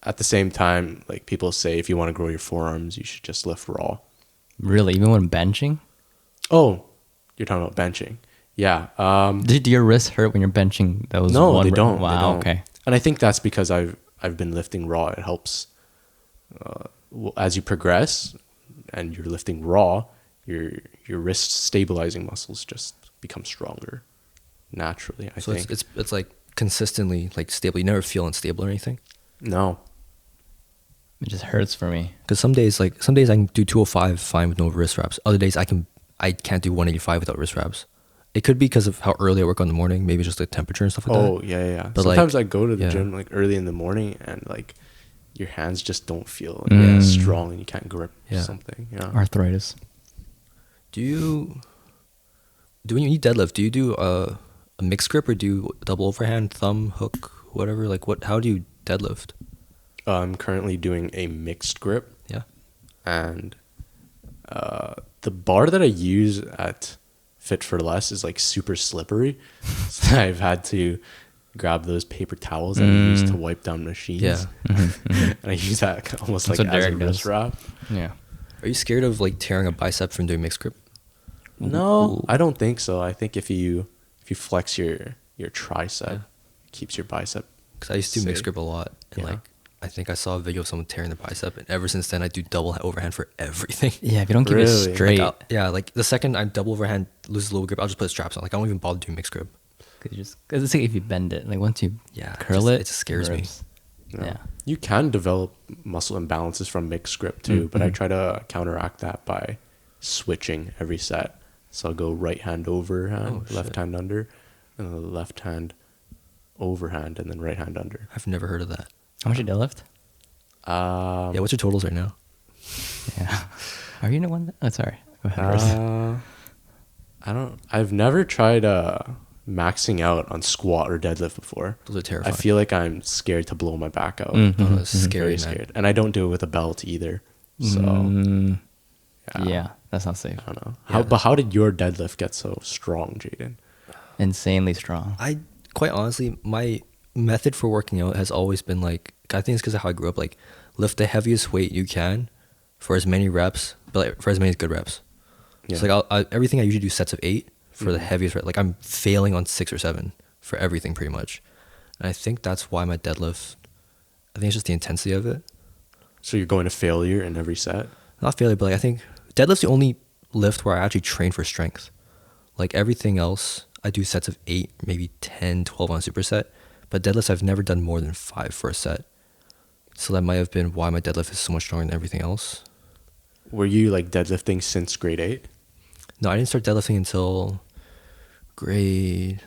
at the same time, like people say, if you want to grow your forearms, you should just lift raw. Really? Even when benching? Oh, you're talking about benching. Yeah. Do your wrists hurt when you're benching those? No, one they rep? don't. Wow, They don't. okay. And I think that's because I've been lifting raw. It helps as you progress and you're lifting raw, your wrist stabilizing muscles just become stronger naturally. I So think. it's like consistently like stable. You never feel unstable or anything. No. It just hurts for me. Because some days I can do 205 fine with no wrist wraps. Other days I can't do 185 without wrist wraps. It could be because of how early I work on the morning, maybe just the temperature and stuff like that. Oh yeah. But, like, sometimes I go to the yeah. gym like early in the morning and like your hands just don't feel Mm. strong and you can't grip Yeah. something. Yeah. Arthritis. When you deadlift, do you do a mixed grip or do you double overhand, thumb, hook, whatever? Like how do you deadlift? I'm currently doing a mixed grip. Yeah. And the bar that I use at Fit for Less is like super slippery. So I've had to grab those paper towels that I use to wipe down machines. Yeah. And I use that almost That's like what as a Derek wrist does. wrap. Yeah. Are you scared of like tearing a bicep from doing mixed grip? No, I don't think so. I think if you flex your tricep, it keeps your bicep. Because I used to do mixed Safe. grip a lot, and Yeah. like I think I saw a video of someone tearing their bicep, and ever since then I do double overhand for everything. Yeah, if you don't keep Really? it straight, Like the second I double overhand loses a little grip, I'll just put straps on. Like I don't even bother doing mixed grip. because it's like if you bend it, like once you Yeah, curl it, it just scares me. rips. Yeah. You can develop muscle imbalances from mixed grip too, but I try to counteract that by switching every set. So I'll go right hand overhand, Oh, left shit. hand under, and then left hand overhand, and then right hand under. I've never heard of that. How much you deadlift? Yeah, what's your totals right now? Yeah. Are you the one that? Oh, sorry. Go ahead first. I've never tried maxing out on squat or deadlift before. Those are I terrifying. feel like I'm scared to blow my back out. Mhm, Oh, that's mhm. scary, Very man. scared. And I don't do it with a belt either. So Mm, yeah, that's not safe. I don't know. Yeah. But how did your deadlift get so strong, Jaden? Insanely strong. I quite honestly, my method for working out has always been like, I think it's because of how I grew up. Like, lift the heaviest weight you can for as many reps, but like, for as many good reps. Yeah. So like, everything I usually do sets of 8 for the Mhm. heaviest rep. Like, I'm failing on 6 or 7 for everything pretty much. And I think that's why my deadlift, I think it's just the intensity of it. So you're going to failure in every set? Not failure, but like, I think deadlift's the only lift where I actually train for strength. Like everything else, I do sets of 8, maybe 10, 12 on a superset. But deadlifts, I've never done more than 5 for a set. So that might have been why my deadlift is so much stronger than everything else. Were you like deadlifting since grade 8? No, I didn't start deadlifting until grade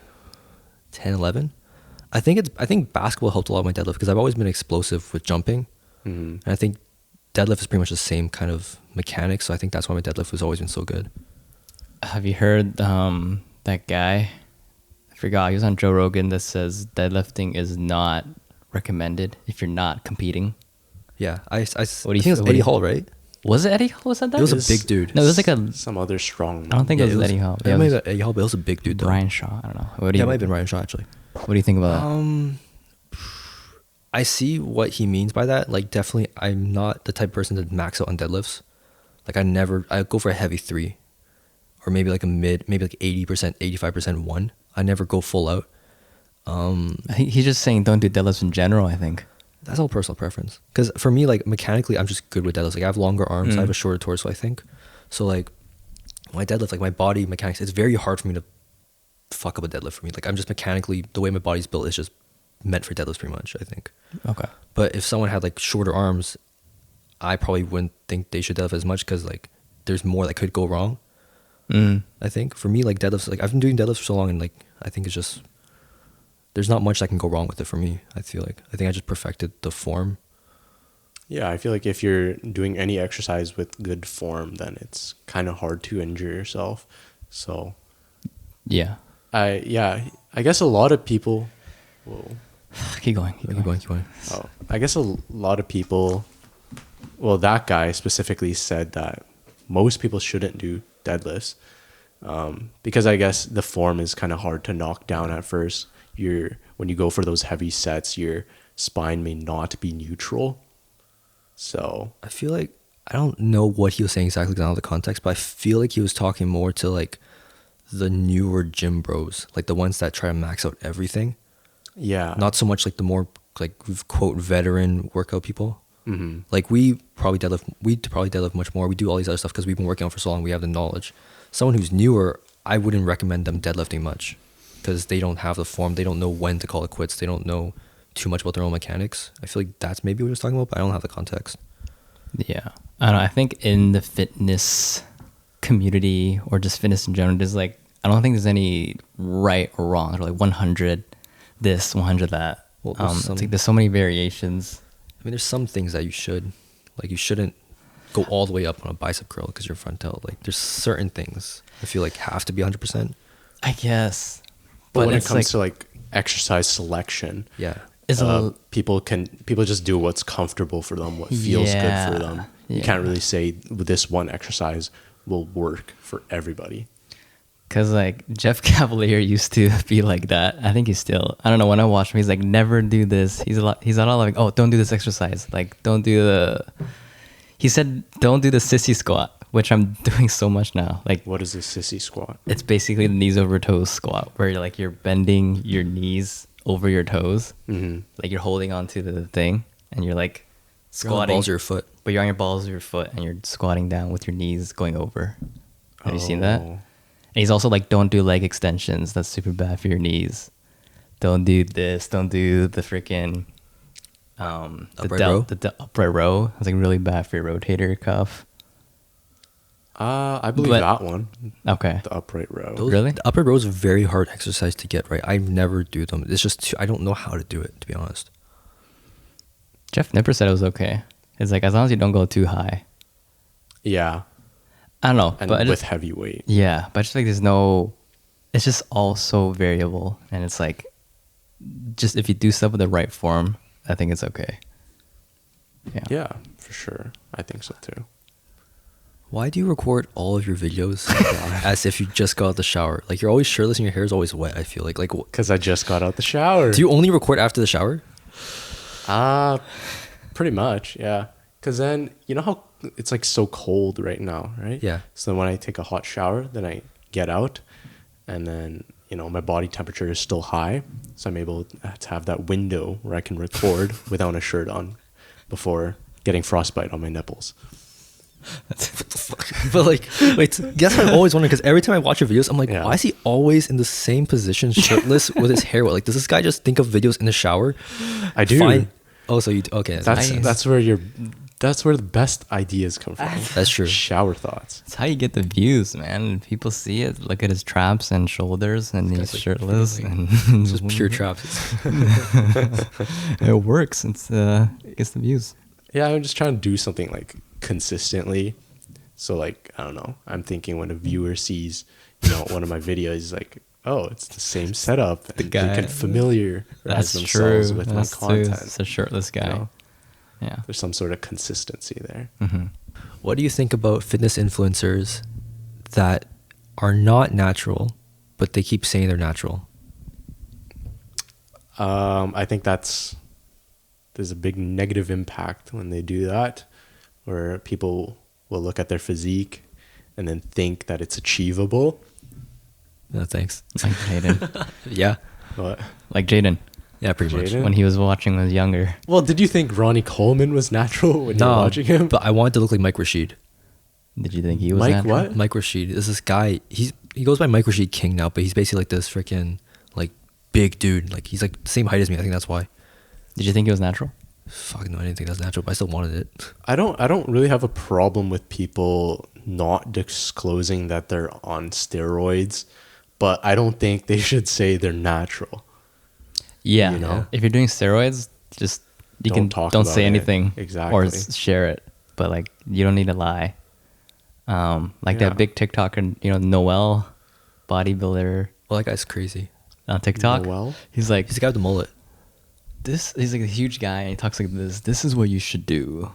10, 11. I think basketball helped a lot with my deadlift because I've always been explosive with jumping. Mm-hmm. And I think deadlift is pretty much the same kind of mechanics. So I think that's why my deadlift has always been so good. Have you heard that guy? I forgot. He was on Joe Rogan that says deadlifting is not recommended if you're not competing. Yeah, I What do you think it was what do Eddie you- Hall, right? Was it Eddie Hall who said that? It was a It's- big dude. No, it was like a. Some other strong. I don't think Yeah, it was Eddie Hall. It Yeah, might it have been Eddie Hall, but it was a big dude though. Brian Shaw. I don't know. What do Yeah, you? it might have been Ryan Shaw actually. What do you think about I see what he means by that. Like, definitely, I'm not the type of person to max out on deadlifts. Like, I go for a heavy 3, or maybe like a mid, maybe like 80%, 85% 1. I never go full out. I think he's just saying don't do deadlifts in general. I think. That's all personal preference. Because for me, like mechanically, I'm just good with deadlifts. Like, I have longer arms, I have a shorter torso, I think. So like, my deadlift, like my body mechanics, it's very hard for me to fuck up a deadlift for me. Like, I'm just mechanically, the way my body's built is just meant for deadlifts pretty much, I think. Okay. But if someone had like shorter arms, I probably wouldn't think they should deadlift as much because like there's more that could go wrong. I think for me, like deadlifts, like I've been doing deadlifts for so long, and like I think it's just there's not much that can go wrong with it for me. I feel like I think I just perfected the form. Yeah, I feel like if you're doing any exercise with good form, then it's kind of hard to injure yourself. So, Yeah. I guess a lot of people. Whoa. Keep going. Keep going. Oh, I guess a lot of people. Well, that guy specifically said that most people shouldn't do deadlifts because I guess the form is kind of hard to knock down at first. When you go for those heavy sets, your spine may not be neutral. So I feel like I don't know what he was saying exactly because I don't know the context, but I feel like he was talking more to like the newer gym bros, like the ones that try to max out everything. yeah, Not so much like the more like quote veteran workout people. Mm-hmm. Like we probably deadlift much more. We do all these other stuff because we've been working on for so long. We have the knowledge. Someone who's newer, I wouldn't recommend them deadlifting much because they don't have the form. They don't know when to call it quits. They don't know too much about their own mechanics. I feel like that's maybe what he was talking about, but I don't have the context. Yeah. I don't know. I think in the fitness community or just fitness in general, there's like, I don't think there's any right or wrong. There's like 100 this, 100 that. Well, there's I think there's so many variations. I mean, there's some things that you shouldn't go all the way up on a bicep curl because you're front delt. Like, there's certain things I feel like have to be 100%. I guess. But when it it's comes to like exercise selection, Yeah. Is people just do what's comfortable for them, what feels good for them. You can't really say this one exercise will work for everybody. Because like Jeff Cavalier used to be like that. I think he's still. I don't know. When I watch him, he's like, never do this. He's a lot like, oh, don't do this exercise. Like, don't do the. He said, don't do the sissy squat, which I'm doing so much now. Like, What is a sissy squat? it's basically the knees over toes squat, where you're bending your knees over your toes, Mm-hmm. like you're holding onto the thing, and you're like You're on the squatting. balls of your foot. But you're on your balls of your foot, and you're squatting down with your knees going over. Have you seen that? Oh. And he's also like, don't do leg extensions. That's super bad for your knees. Don't do this. Don't do the freaking Upright row? The upright row. It's like really bad for your rotator cuff. I believe But- that one, Okay. the upright row. Really? The upper row is a very hard exercise to get right. I never do them. It's just I don't know how to do it, to be honest. Jeff Nipper said it was okay. It's like as long as you don't go too high. Yeah, I don't know, and but with heavy weight. yeah, but I just feel like there's no. It's just all so variable, and it's like, just if you do stuff with the right form, I think it's okay. Yeah. Yeah, for sure. I think so too. Why do you record all of your videos as if you just got out the shower? Like you're always shirtless and your hair is always wet. I feel like Because I just got out the shower. do you only record after the shower? Pretty much, yeah. Because then, you know how it's like so cold right now, right? Yeah. So when I take a hot shower, then I get out, and then, you know, my body temperature is still high. So I'm able to have that window where I can record without a shirt on before getting frostbite on my nipples. What the fuck? But like, wait, that's what I'm always wondering, because every time I watch your videos, I'm like, Yeah. why is he always in the same position, shirtless, with his hair wet? Like, does this guy just think of videos in the shower? I do. Oh, so you okay? That's where the best ideas come from. That's true. Shower thoughts. It's how you get the views, man. People see it. Look at his traps and shoulders, and he's like, shirtless, like, and It's just pure traps. it works. It gets the views. Yeah, I'm just trying to do something like consistently. So like, I don't know. I'm thinking when a viewer sees, you know, one of my videos, like, oh, it's the same setup. The guy. They can familiarize That's themselves true. with That's my content. True. It's a shirtless guy. You know? Yeah. There's some sort of consistency there. Mm-hmm. What do you think about fitness influencers that are not natural, but they keep saying they're natural? I think there's a big negative impact when they do that, where people will look at their physique and then think that it's achievable. No, thanks. Like Jaden. Yeah. But Like Jaden. Yeah, pretty much. Jaden? When he was watching when he was younger. well, did you think Ronnie Coleman was natural when you were watching him? but I wanted to look like Mike Rashid. Did you think he was Mike natural? what? Mike Rashid is this guy. He goes by Mike Rashid King now, but he's basically like this freaking like big dude. Like he's like the same height as me. I think that's why. Did you think he was natural? Fuck no, I didn't think that's natural, but I still wanted it. I don't really have a problem with people not disclosing that they're on steroids, but I don't think they should say they're natural. Yeah. You know? If you're doing steroids, just Don't talk don't about say it. anything. Exactly. Or share it. But like you don't need to lie. Like Yeah. that big TikToker, you know, Noel bodybuilder Well, that guy's crazy. on TikTok. Noel? He's like He's the guy with the mullet. he's like a huge guy and he talks like this. This is what you should do.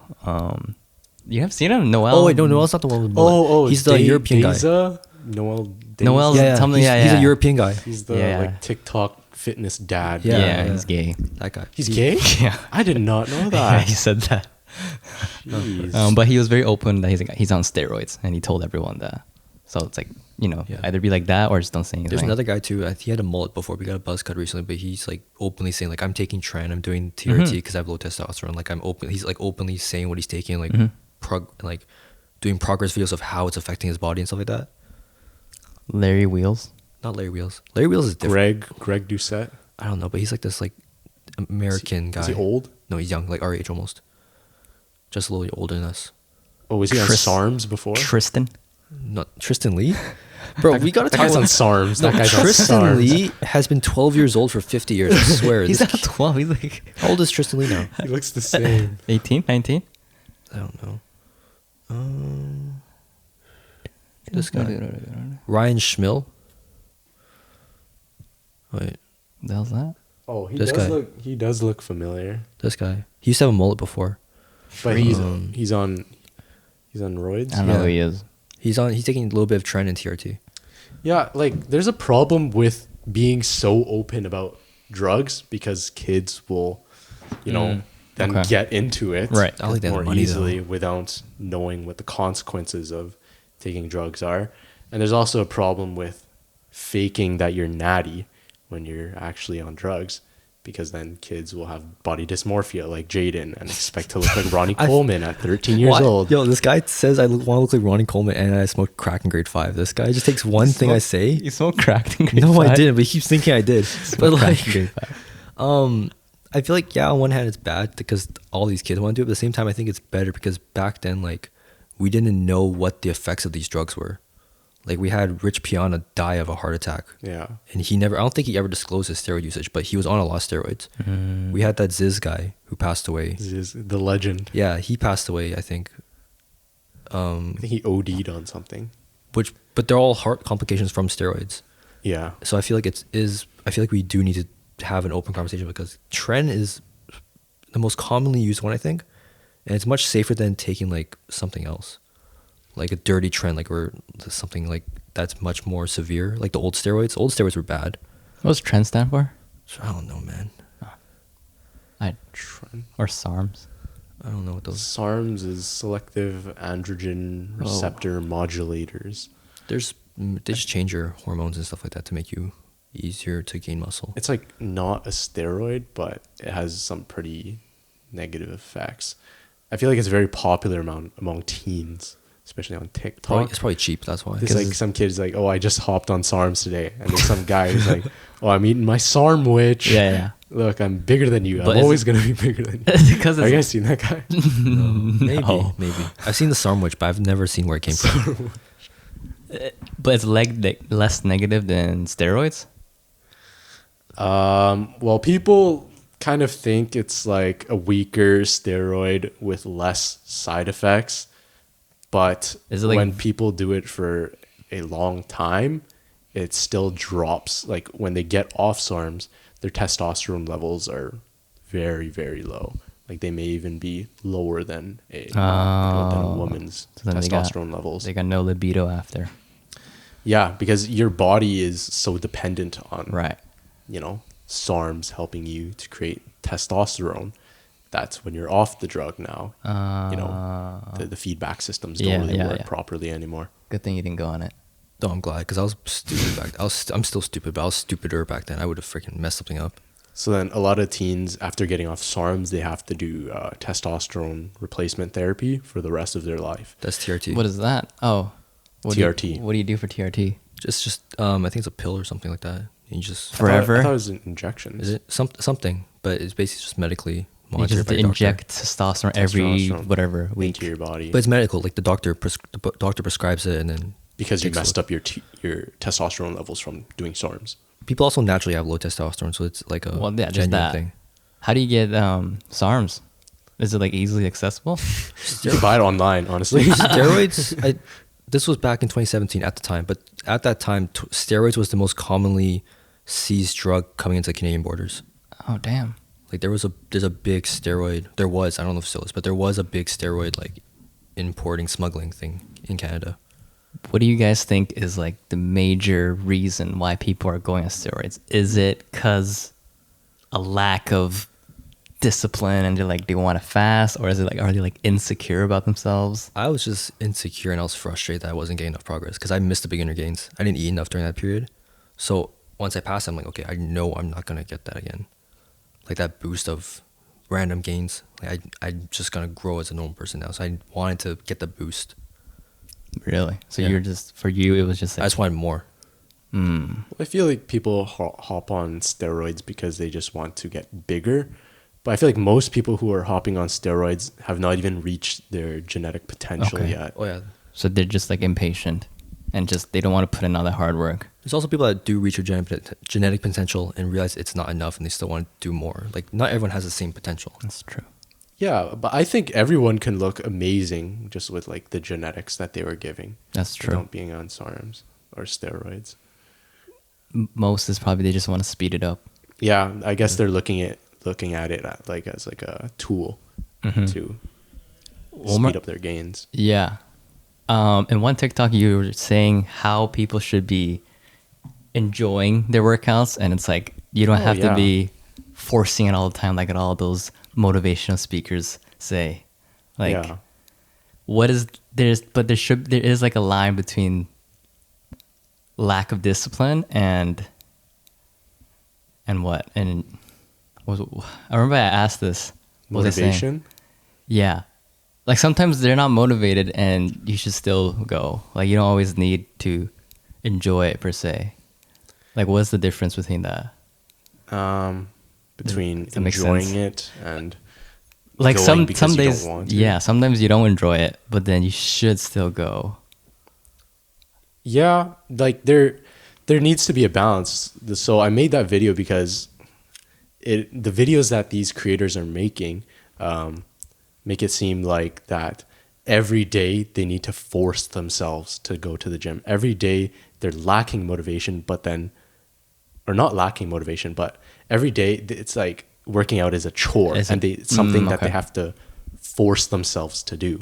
You have seen him? Noel? Oh wait, no, Noel's not the one with the mullet. Oh, he's the European guy. Noel. Noel's Yeah, tell me, he's, yeah, he's yeah. a European guy. He's the Yeah. like TikTok fitness dad. Yeah, Yeah, yeah. he's gay. That guy. He's gay? Yeah. I did not know Yeah, that. he said that. Jeez. But he was very open that he's on steroids, and he told everyone that. So it's like, you know, Yeah. either be like that or just don't say anything. There's another guy too. He had a mullet before. We got a buzz cut recently, but he's like openly saying like I'm taking tren, I'm doing TRT because I have low testosterone. Like I'm open. He's like openly saying what he's taking, like like doing progress videos of how it's affecting his body and stuff like that. Larry Wheels. Not Larry Wheels. Larry Wheels is different. Greg Doucette. I don't know, but he's like this like American guy. Is he old? No, he's young, like our age almost. Just a little older than us. Oh, was he on Chris- SARMs before? Tristan. Not Tristan Lee. Bro, we gotta That talk guy's on about SARMs. No, That guy's on Tristan SARMs. Lee has been 12 years old for 50 years. I swear. He's This not 12. He's like How old is Tristan Lee now? He looks the same. 18, 19. I don't know. This guy. Ryan Schmill. Wait, The hell's that? Oh, This guy. He does look familiar. this guy. He used to have a mullet before. But he's on roids. I don't know Yeah. who he is. He's taking a little bit of tren in TRT. Yeah, like there's a problem with being so open about drugs because kids will, you know, then okay. get into it Right. I don't think they have more the money, easily though. without knowing what the consequences of taking drugs are. And there's also a problem with faking that you're natty when you're actually on drugs, because then kids will have body dysmorphia like Jaden and expect to look like Ronnie Coleman at 13 years Why- old. Yo, this guy says I want to look like Ronnie Coleman and I smoked crack in grade 5. This guy just takes one thing I say. You smoked crack in grade No, I 5? didn't, but he keeps thinking I did. But Smoked crack like, in grade 5. I feel like, yeah, on one hand it's bad because all these kids want to do it, but at the same time I think it's better because back then, like, we didn't know what the effects of these drugs were. Like, we had Rich Piana die of a heart attack. Yeah. And I don't think he ever disclosed his steroid usage, but he was on a lot of steroids. Mm. We had that Ziz guy who passed away. This is the legend. Yeah, he passed away, I think, I think he OD'd on something. but they're all heart complications from steroids. Yeah. So I feel like I feel like we do need to have an open conversation because tren is the most commonly used one, I think, and it's much safer than taking like something else, like a dirty tren, like or something like that's much more severe, like the old steroids. Old steroids were bad. What does trend stand for? I don't know, man. Tren. Or SARMs. I don't know what those. SARMs is selective androgen receptor modulators. They just change your hormones and stuff like that to make you easier to gain muscle. It's like not a steroid, but it has some pretty negative effects. I feel like it's very popular among teens, especially on TikTok. It's probably cheap. That's why. There's like some kids like, oh, I just hopped on SARMs today, and there's some guy who's like, oh, I'm eating my SARMwich. Yeah. Look, I'm bigger than you. But I'm always gonna be bigger than you. Because Have you guys seen that guy? No, maybe. I've seen the SARMwich, but I've never seen where it came from. But it's less negative than steroids. Well, people kind of think it's like a weaker steroid with less side effects, but Is it like- when people do it for a long time, it still drops. Like when they get off SARMs, their testosterone levels are very, very low. Like they may even be lower than than a woman's So then testosterone levels. They got no libido after. Yeah, because your body is so dependent on Right. SARMs helping you to create testosterone. That's when you're off the drug now. The feedback systems don't really work properly anymore. Good thing you didn't go on it. No, I'm glad because I was stupid back. I'm still stupid, but I was stupider back then. I would have freaking messed something up. So then a lot of teens, after getting off SARMs, they have to do testosterone replacement therapy for the rest of their life. That's TRT. What is that? Oh, TRT. What do you do for TRT? Just I think it's a pill or something like that. You just Forever? I thought it was injections. Is it something? But it's basically just medically You monitored just by a doctor. inject testosterone every Testosterone whatever week. into your body. But it's medical. Like the doctor prescribes it, and then because you takes messed up your testosterone levels from doing SARMs. people also naturally have low testosterone, so it's like a Just genuine that. thing. How do you get SARMs? Is it like easily accessible? You can buy it online, honestly. Steroids. This was back in 2017 at the time, but at that time, steroids was the most commonly seized drug coming into Canadian borders. Oh damn. Like there's a big steroid. There was, I don't know if it still is, but there was a big steroid like importing smuggling thing in Canada. What do you guys think is like the major reason why people are going on steroids? Is it because a lack of discipline and they want to fast, or is it like are they like insecure about themselves? I was just insecure and I was frustrated that I wasn't getting enough progress because I missed the beginner gains. I didn't eat enough during that period. So once I passed, I'm like, okay, I know I'm not gonna get that again. Like that boost of random gains. Like I'm just gonna grow as a normal person now. So I wanted to get the boost. Really? So Yeah. you're just, for you it was just I like just wanted more. I feel like people hop on steroids because they just want to get bigger. But I feel like most people who are hopping on steroids have not even reached their genetic potential Okay. yet. Oh yeah. so they're just like impatient and just they don't want to put in all that hard work. There's also people that do reach your genetic potential and realize it's not enough and they still want to do more. Like not everyone has the same potential. That's true. Yeah, but I think everyone can look amazing just with like the genetics that they were giving. That's true. Without being on SARMs or steroids. Most is probably they just want to speed it up. Yeah, I guess they're looking at it like as like a tool to speed up their gains. Yeah. In one TikTok, you were saying how people should be enjoying their workouts, and it's like you don't have to be forcing it all the time, like all those motivational speakers say. Like, Yeah. what is there is like a line between lack of discipline and what and I remember I asked this. What was I saying? Motivation. Yeah. Like sometimes they're not motivated and you should still go. Like you don't always need to enjoy it per se. Like what's the difference between that? Between Does that make enjoying sense? it and Like going some because you don't days want to. yeah, sometimes you don't enjoy it, but then you should still go. Yeah, like there needs to be a balance. So I made that video because the videos that these creators are making make it seem like that every day they need to force themselves to go to the gym. Every day they're lacking motivation, but then, or not lacking motivation, but every day it's like working out is a chore, it's something that they have to force themselves to do.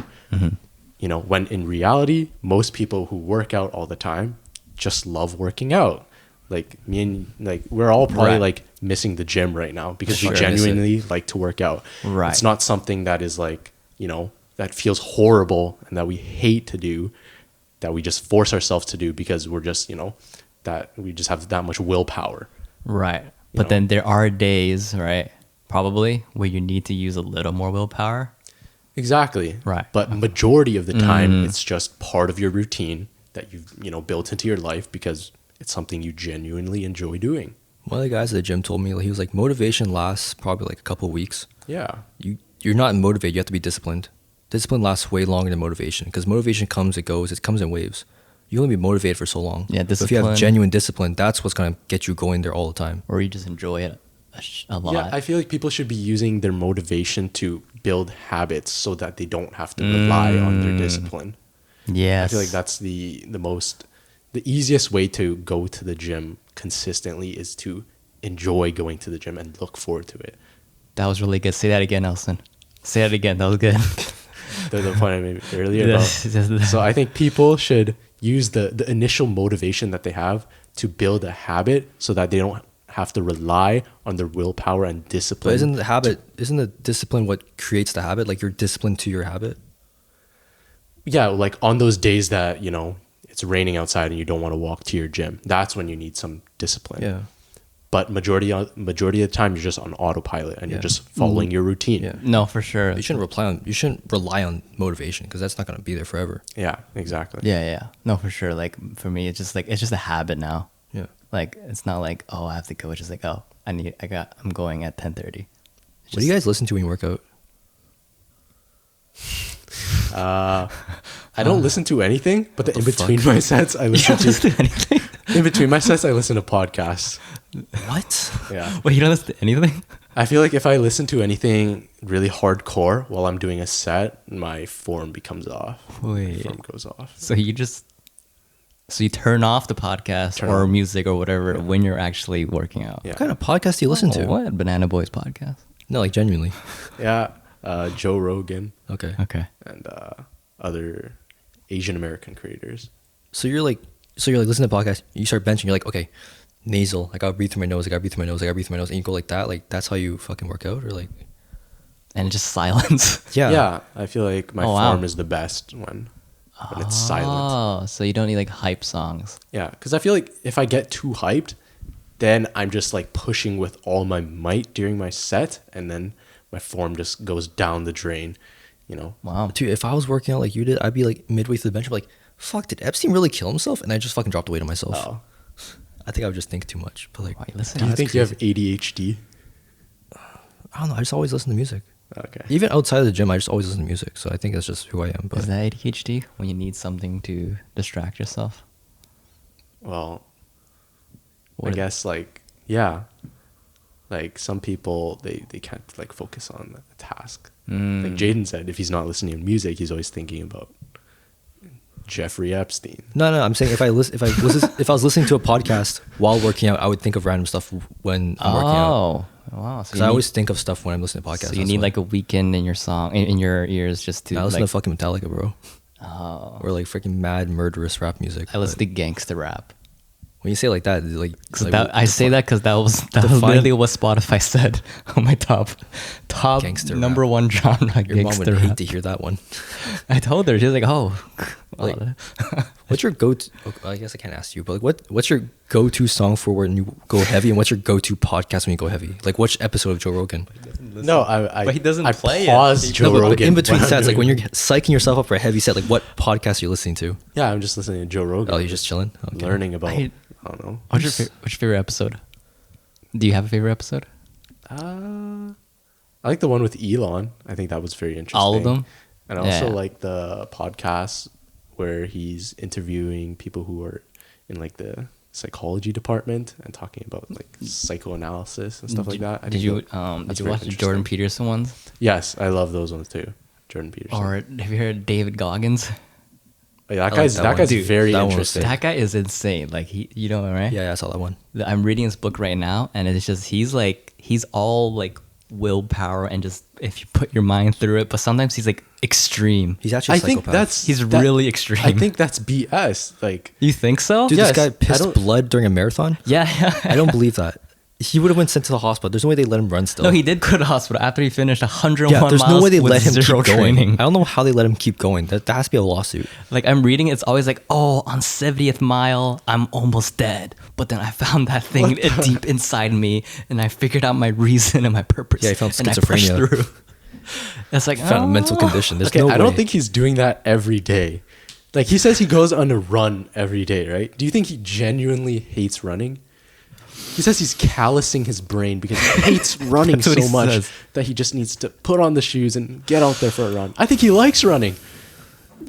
You know, when in reality, most people who work out all the time just love working out. Like me and like we're all probably like missing the gym right now because we genuinely like to work out. Right. It's not something that is like, you know, that feels horrible and that we hate to do, that we just force ourselves to do because we're just, you know, that we just have that much willpower. Right. But then there are days, right, probably where you need to use a little more willpower. Exactly. Right. But majority of the time, it's just part of your routine that you've, you know, built into your life because it's something you genuinely enjoy doing. One of the guys at the gym told me, like, he was like, motivation lasts probably like a couple of weeks. Yeah. You're not motivated. You have to be disciplined. Discipline lasts way longer than motivation because motivation comes, it goes, it comes in waves. You only be motivated for so long. Yeah, discipline. But if you have genuine discipline, that's what's going to get you going there all the time. Or you just enjoy it a lot. Yeah, I feel like people should be using their motivation to build habits so that they don't have to rely on their discipline. Yes. I feel like that's the easiest way to go to the gym consistently is to enjoy going to the gym and look forward to it. That was really good. Say that again, Nelson. Say that again. That was good. The point I made earlier about, so I think people should use the initial motivation that they have to build a habit so that they don't have to rely on their willpower and discipline. But isn't the discipline what creates the habit? Like you're disciplined to your habit? Yeah, like on those days that, you know, it's raining outside and you don't want to walk to your gym, that's when you need some discipline. Yeah. But majority of the time you're just on autopilot and you're just following your routine. Yeah. No, for sure. You shouldn't rely on motivation because that's not going to be there forever. Yeah, exactly. Yeah. No, for sure. Like for me, it's just a habit now. Yeah. Like it's not like, oh, I have to go. It's just like, oh, I'm going at 10:30. What do you guys listen to when you work out? I don't listen to anything, but in between my sets, I listen to anything. In between my sets, I listen to podcasts. What? Yeah. Wait, you don't listen to anything? I feel like if I listen to anything really hardcore while I'm doing a set, my form becomes off. Wait. Form goes off. So you turn off the podcast or music or whatever when you're actually working out. Yeah. What kind of podcast do you listen to? What? Banana Boys podcast? No, like genuinely. Yeah. Joe Rogan. Okay. And other Asian American creators. So you're like listening to podcasts, you start benching, you're like, okay, nasal, I gotta breathe through my nose, I gotta breathe through my nose, and you go like that, like that's how you fucking work out, or like, and just silence. Yeah, I feel like my form is the best when it's silent. Oh, so you don't need like hype songs. Yeah, because I feel like if I get too hyped, then I'm just like pushing with all my might during my set, and then my form just goes down the drain, you know? Wow. Dude, if I was working out like you did, I'd be like midway through the bench, I'm like, fuck, did Epstein really kill himself? And I just fucking dropped the weight on myself. Oh. I think I would just think too much. But like, do you think you have ADHD? I don't know. I just always listen to music. Okay. Even outside of the gym, I just always listen to music. So I think that's just who I am. But is that ADHD when you need something to distract yourself? Well, I guess like, yeah. Like some people, they can't like focus on the task. Like Jaden said, if he's not listening to music, he's always thinking about Jeffrey Epstein. No, I'm saying if I was listening to a podcast while working out, I would think of random stuff when I'm working out. Oh, wow! Because I always think of stuff when I'm listening to podcasts. So you need like a weekend in your song in your ears just to. I listen to fucking Metallica, bro. Oh. Or like freaking mad murderous rap music. I listen to gangster rap. When you say it like that, I say that because that was literally what Spotify said on my top gangster number rap. one genre. Your mom would hate to hear that one. I told her, she was like, "Oh, like, what's your go-to?" I guess I can't ask you, but like, what's your go-to song for when you go heavy, and what's your go-to podcast when you go heavy? Like, which episode of Joe Rogan? No, but he doesn't play it. I pause Joe Rogan in between sets, like when you're psyching yourself up for a heavy set. Like, what podcast are you listening to? Yeah, I'm just listening to Joe Rogan. Oh, you're just chilling, okay. Learning about. I don't know. What's your favorite episode? Do you have a favorite episode? I like the one with Elon. I think that was very interesting. All of them? And I also like the podcast where he's interviewing people who are in like the psychology department and talking about like psychoanalysis and stuff like that. Did you watch the Jordan Peterson ones? Yes, I love those ones too. Jordan Peterson. Or have you heard of David Goggins? That I guy's like that one. Dude, very that one was interesting. That guy is insane. Like you know, right? Yeah, I saw that one. I'm reading his book right now, and it's just he's all like willpower and just if you put your mind through it. But sometimes he's like extreme. He's actually a I think psychopath. He's really extreme. I think that's BS. Like, You think so? Dude, Yes, this guy I pissed don't- blood during a marathon. Yeah. I don't believe that. He would have been sent to the hospital. There's no way they let him run still. No, he did go to the hospital after he finished 101 Yeah, there's miles no way they with let him zero keep going. training. I don't know how they let him keep going. That has to be a lawsuit. Like I'm reading, it's always like, oh, on 70th mile, I'm almost dead. But then I found that thing deep inside me, and I figured out my reason and my purpose. Yeah, he found and I pushed schizophrenia. through. It's like Found a mental condition. There's okay, no way. I don't think he's doing that every day. Like, he says he goes on a run every day, right? Do you think he genuinely hates running? He says he's callousing his brain because he hates running That's what so he much says. that he just needs to put on the shoes and get out there for a run. I think he likes running.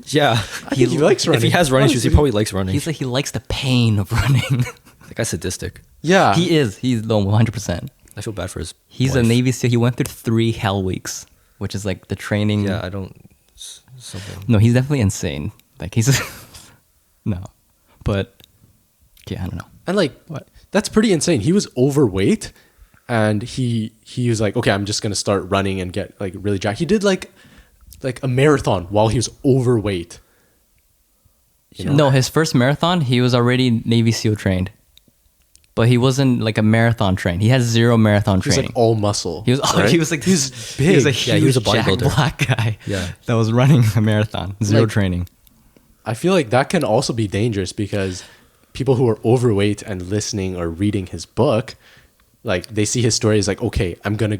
Yeah. I think he likes running. If he has running shoes, he Honestly. probably likes running. he's like he likes the pain of running. That guy's sadistic. Yeah. He is. He's no 100%. I feel bad for his He's a wife. Navy SEAL. He went through 3 hell weeks, which is like the training. Yeah, I don't... Something. No, he's definitely insane. Like he's no, but yeah, I don't know. And like, that's pretty insane. He was overweight, and he was like, okay, I'm just gonna start running and get like really jacked. He did like a marathon while he was overweight. You know? No, his first marathon, he was already Navy SEAL trained, but he wasn't like a marathon trained. He has 0 marathon He was training. like all muscle. He was right? he was like He's this. big. He was a Yeah, he was a huge jacked bodybuilder. black guy. Yeah. that was running a marathon, 0 Like- training. I feel like that can also be dangerous because people who are overweight and listening or reading his book, like they see his story as like, okay, I'm gonna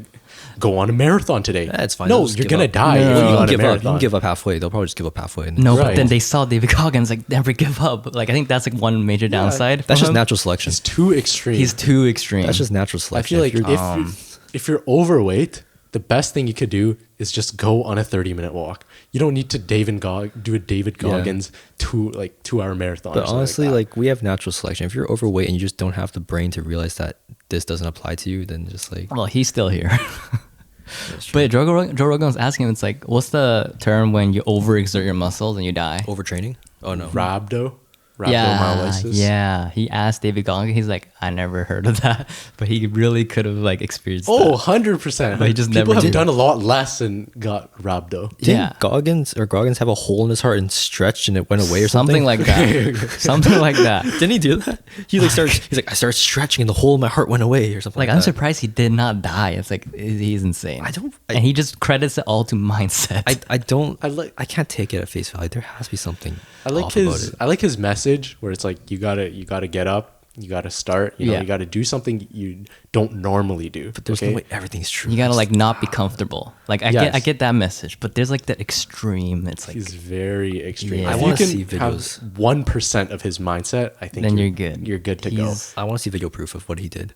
go on a marathon today. That's fine. No, They'll just you're give gonna up. die No, if no, you no, go You on can a give up. You marathon. can give up halfway. They'll probably just give up halfway. No, Right. but then they saw David Goggins like never give up. Like I think that's like one major downside. That's for just him. natural selection. He's too extreme. He's too extreme. That's just natural I selection. feel like you're- if you're overweight, the best thing you could do is just go on a 30-minute walk. You don't need to do a David Yeah. Goggins 2-hour marathon. or But something honestly, that. like we have natural selection. If you're overweight and you just don't have the brain to realize that this doesn't apply to you, then just like well, he's still here. that's true. But Joe Rogan was asking him, it's like, what's the term when you overexert your muscles and you die? overtraining. Oh no. rhabdomyolysis. Yeah. He asked David Goggins. He's like, I never heard of that, but he really could have like experienced Oh, that. 100%. But he just People never have did. done a lot less and got rhabdo. Didn't Yeah. Goggins have a hole in his heart and stretched and it went away or something? Something like that. Something like that. Didn't he do that? He like started. He's like, I started stretching and the hole in my heart went away or something. Like Like, I'm that. surprised he did not die. It's like he's insane. I- and he just credits it all to mindset. I don't. I I can't take it at face value. There has to be something. I like off about his it. I like his message where it's like you gotta get up, you gotta start, you Yeah. gotta do something you don't normally do. But there's no way everything's true. you gotta like not be comfortable. Like I Yes. get that message, but there's like that extreme. It's like He's very extreme. Yeah. I If wanna you can see have videos. 1% of his mindset, I think then you're good. You're good to go. He's- I want to see video proof of what he did.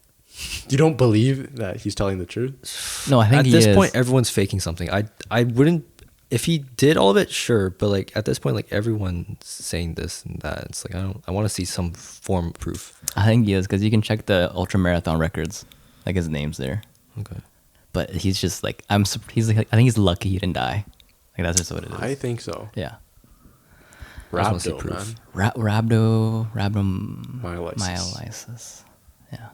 You don't believe that he's telling the truth? No, I think At he this is. point, everyone's faking something. I wouldn't. If he did all of it, sure. But like at this point, like everyone's saying this and that. It's like I want to see some form of proof. I think he is because you can check the ultra marathon records, like his name's there. Okay. But he's just like he's like I think he's lucky he didn't die. Like that's just what it is. I think so. Yeah. I just wanna see Rhabdo, proof. man. Rhabdomyolysis. Myolysis. Yeah.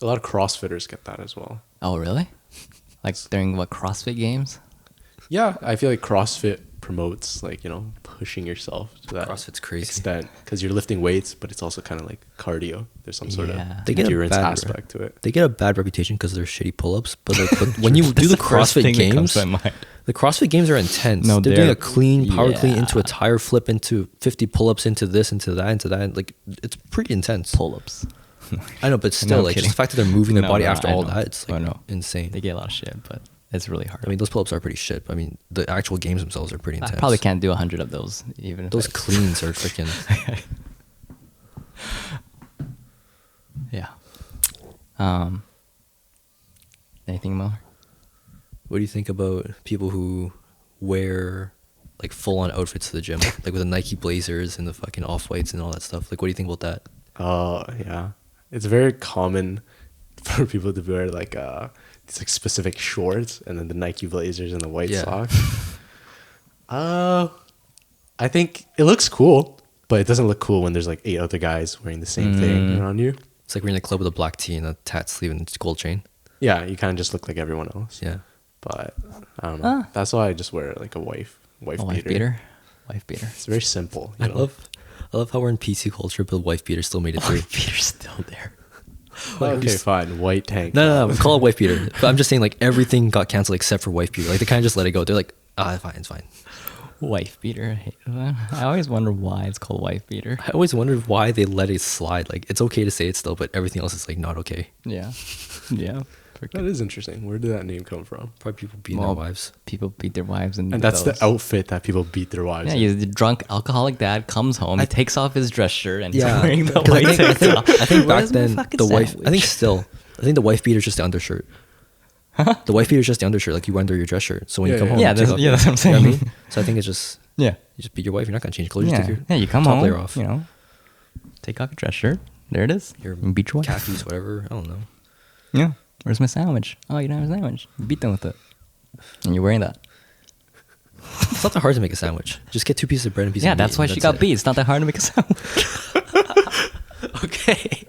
A lot of CrossFitters get that as well. Oh really? Like during what CrossFit games? Yeah, I feel like CrossFit promotes like, pushing yourself to that CrossFit's crazy. extent because you're lifting weights, but it's also kind of like cardio. There's some sort Yeah. of They get a endurance bad- aspect to it. They get a bad reputation because they're shitty pull-ups. But like, when you do That's the first CrossFit thing that comes games, to my mind. the CrossFit games are intense. No, they're doing they're- a clean power clean into a yeah. tire flip into 50 pull-ups into this into that into that. Like it's pretty intense. Pull-ups. I know, but still, I'm like just kidding. the fact that they're moving their No, body no, after I all know. that, it's I like know. insane. They get a lot of shit, but it's really hard. I mean, those pull-ups are pretty shit. But I mean, the actual games themselves are pretty I intense. probably can't do 100 of those even. If Those I- cleans are freaking. Yeah. Anything more? What do you think about people who wear like full-on outfits to the gym, like with the Nike Blazers and the fucking off-whites and all that stuff? Like, what do you think about that? Yeah. It's very common for people to wear like these like specific shorts and then the Nike Blazers and the white Yeah. socks. I think it looks cool, but it doesn't look cool when there's like 8 other guys wearing the same thing around you. It's like we're in a club with a black tee and a tat sleeve and gold chain. Yeah, you kind of just look like everyone else. Yeah. But I don't know. That's why I just wear like a wife beater. Wife beater. It's very simple. I love how we're in PC culture, but wife beater still made it through. Wife beater's still there. Okay, fine. White tank. No, we call it wife beater. But I'm just saying, like, everything got canceled except for wife beater. Like, they kind of just let it go. They're like, fine, it's fine. Wife beater. I hate that. I always wonder why it's called wife beater. I always wondered why they let it slide. Like, it's okay to say it still, but everything else is, like, not okay. Yeah. Yeah. That is interesting. Where did that name come from? Probably people beating their wives. People beat their wives. And that's the outfit that people beat their wives Yeah, in. the drunk alcoholic dad comes home, he takes off his dress shirt, and he's Yeah, wearing the 'cause white I think back Where's my then, fucking the wife, sandwich? I think the wife beater is just the undershirt. The wife beater is just the undershirt, like you wear under your dress shirt. So when you come home, Yeah, you take that's off what I'm you know saying. what I mean? So I think it's just, Yeah. you just beat your wife, you're not going to change clothes. You Yeah. just take your You come top home, layer off. you know, take off your dress shirt. There it is. Your You beat your wife. khakis, whatever. I don't know. Yeah. Where's my sandwich? Oh, you don't have a sandwich. You beat them with it. And you're wearing that. It's not that hard to make a sandwich. Just get 2 pieces of bread and a piece Yeah, of meat. that's why she got beat. It's not that hard to make a sandwich. Okay.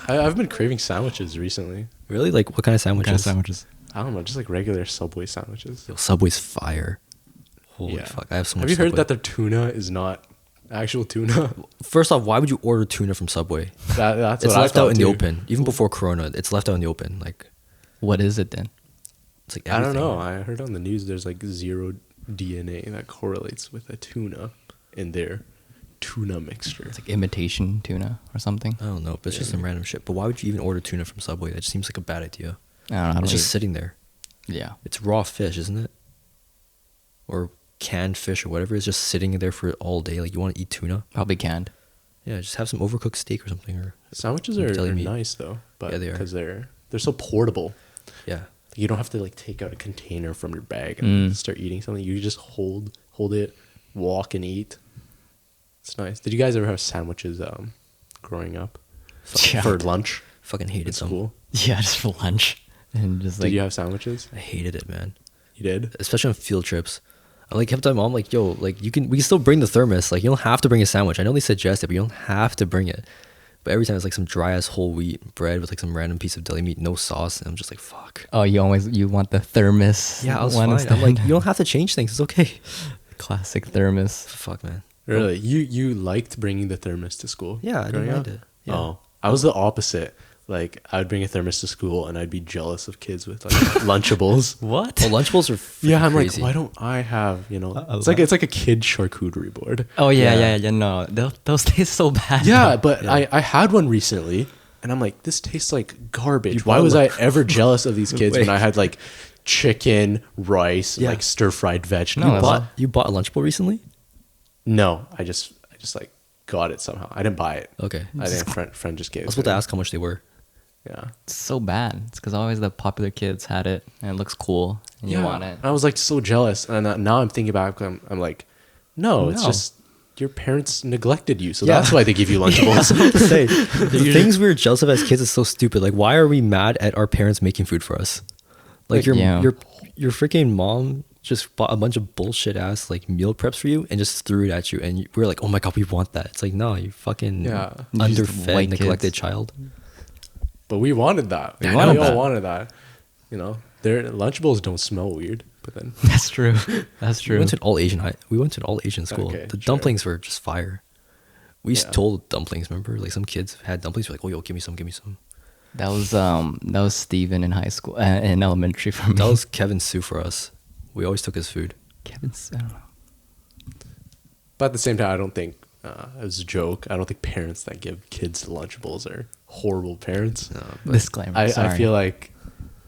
I've been craving sandwiches recently. Really? Like, what kind of sandwiches? sandwiches? I don't know, just like regular Subway sandwiches. Yo, Subway's fire. Holy fuck. I have so much Have you heard Subway. that their tuna is not actual tuna? First off, why would you order tuna from Subway? That's It's what I left out thought in the too. open. Even before Corona, it's left out in the open. Like, What is it then? it's like I don't everything. know. I heard on the news there's like 0 DNA that correlates with a tuna in their tuna mixture. It's like imitation tuna or something. I don't know, but it's just some random shit. But why would you even order tuna from Subway? That just seems like a bad idea. I don't know. It's just sitting there. Yeah. It's raw fish, isn't it? Or canned fish or whatever. It's just sitting there for all day. Like, you want to eat tuna? Probably canned. Yeah, just have some overcooked steak or something. Or Sandwiches deli are meat. nice though, but Yeah, they are. because they're so portable. Yeah. You don't have to like take out a container from your bag and start eating something. You just hold it, walk and eat. It's nice. Did you guys ever have sandwiches growing up Yeah. for lunch? Fucking hated At them. school? Yeah, just for lunch. And just Did like you have sandwiches? I hated it, man. You did? Especially on field trips. I like kept telling mom, like, yo, like we can still bring the thermos. Like, you don't have to bring a sandwich. I know they suggest it, but you don't have to bring it. But every time it's like some dry ass whole wheat bread with like some random piece of deli meat, no sauce, and I'm just like, fuck. Oh, you want the thermos? Yeah, I was one fine. instead? I'm like, you don't have to change things. It's okay. Classic thermos. Fuck, man. Really? You liked bringing the thermos to school? Yeah, I didn't growing mind up? it. Yeah. Oh, I was the opposite. Like, I would bring a thermos to school and I'd be jealous of kids with like Lunchables. What? Well, Lunchables are Yeah, I'm crazy. like, why don't I have, it's like a kid charcuterie board. Oh yeah, Yeah. yeah. No, those taste so bad. Yeah, but Yeah. I had one recently and I'm like, this tastes like garbage. You Why bought was one- I ever jealous of these kids when Wait. I had like chicken, rice, and Yeah. like stir-fried No, vegetables? that's You bought a Lunchable recently? No, I just like got it somehow. I didn't buy it. Okay. I think friend just gave I it was to about to me. ask how much they were. Yeah. It's so bad. It's because always the popular kids had it and it looks cool and you want it. I was like so jealous, and now I'm thinking back. I'm like, no, it's No. just your parents neglected you, so Yeah. that's why they give you Lunchables. I was about to say, the things we were jealous of as kids is so stupid. Like, why are we mad at our parents making food for us? Like, Yeah. your freaking mom just bought a bunch of bullshit ass like meal preps for you and just threw it at you, and we were like, oh my god, we want that. It's like, no, you fucking Yeah. underfed, white neglected kids. child. But we wanted that. We We wanted all that. wanted that. Their Lunchables don't smell weird, but then That's true. That's We true. went to an all Asian we went to an all Asian school. Okay, The sure. dumplings were just fire. We Yeah. stole dumplings. Remember, like some kids had dumplings. We're like, oh yo, give me some, give me some. That was Steven in high school, in elementary for me. That was Kevin Sue for us. We always took his food. Kevin's. I don't know. But at the same time, I don't think, as a joke, I don't think parents that give kids Lunchables are horrible parents. Disclaimer. I sorry. feel like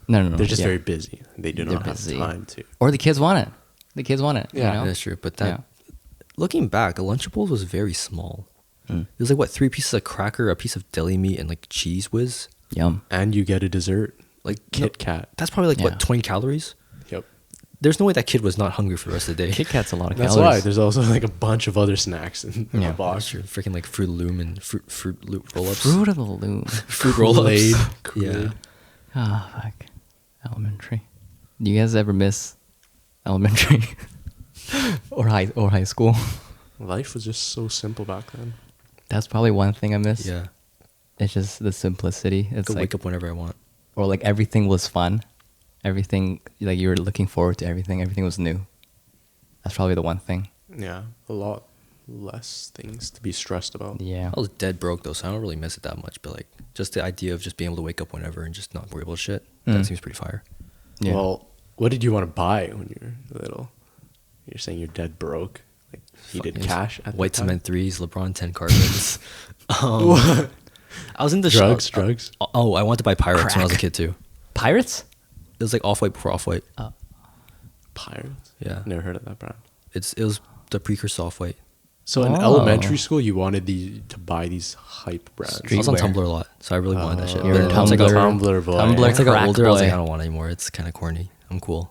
no. they're just yeah. very busy. They do They're not have busy. time to. Or the kids want it. The kids want it. Yeah. You know? That's true. But that, Yeah. looking back, a Lunchables was very small. Mm. It was like what, 3 pieces of cracker, a piece of deli meat, and like cheese whiz. Yum. And you get a dessert, Like Kit Kat. That's probably like Yeah. what, 20 calories. Yep. There's no way that kid was not hungry for the rest of the day. Kit Kat's a lot of That's calories. why there's also like a bunch of other snacks in the Yeah. box. That's true. Freaking like Fruit Loom and Fruit Loop roll ups. Fruit of the Loom. Fruit roll ups. Kool-Aid. Yeah. Oh fuck. Elementary. Do you guys ever miss elementary or high school? Life was just so simple back then. That's probably one thing I miss. Yeah. It's just the simplicity. I It's could like, wake up whenever I want. or like everything was fun. Everything, like you were looking forward to everything. Everything was new. That's probably the one thing. Yeah, a lot less things to be stressed about. Yeah. I was dead broke though, so I don't really miss it that much. But like, just the idea of just being able to wake up whenever and just not worry about shit, that seems pretty fire. Yeah. Well, what did you want to buy when you were little? You're saying you're dead broke. Like, needed Fucking cash at White the time? cement threes, LeBron 10 carbons. I was in the Drugs. Oh, I wanted to buy Pyrex when I was a Crack. kid too. Pirates? It was like Off-White before Off-White. Pirates? Yeah. Never heard of that brand. It was the precursor Off-White. So in Oh. elementary school, you wanted to buy these hype brands. I was on Streetwear. Tumblr a lot, so I really wanted that shit. You're a But once I got- Tumblr boy. Tumblr. once I got Crack older, I was like, boy. I don't want it anymore. It's kind of corny. I'm cool.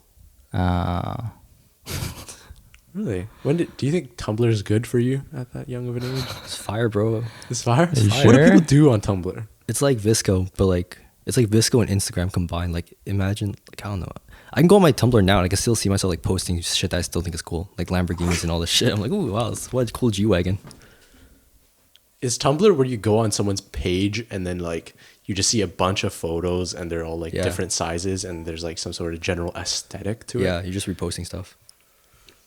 Really? Do you think Tumblr is good for you at that young of an age? It's fire, bro. It's fire? you What do sure? people do on Tumblr? It's like Visco, but like it's like Visco and Instagram combined. Like imagine, like I don't know. I can go on my Tumblr now and I can still see myself like posting shit that I still think is cool, like Lamborghinis and all this shit. I'm like, ooh, wow, what a cool G wagon. Is Tumblr where you go on someone's page and then like you just see a bunch of photos and they're all like Yeah. different sizes and there's like some sort of general aesthetic to Yeah, it? you're just reposting stuff.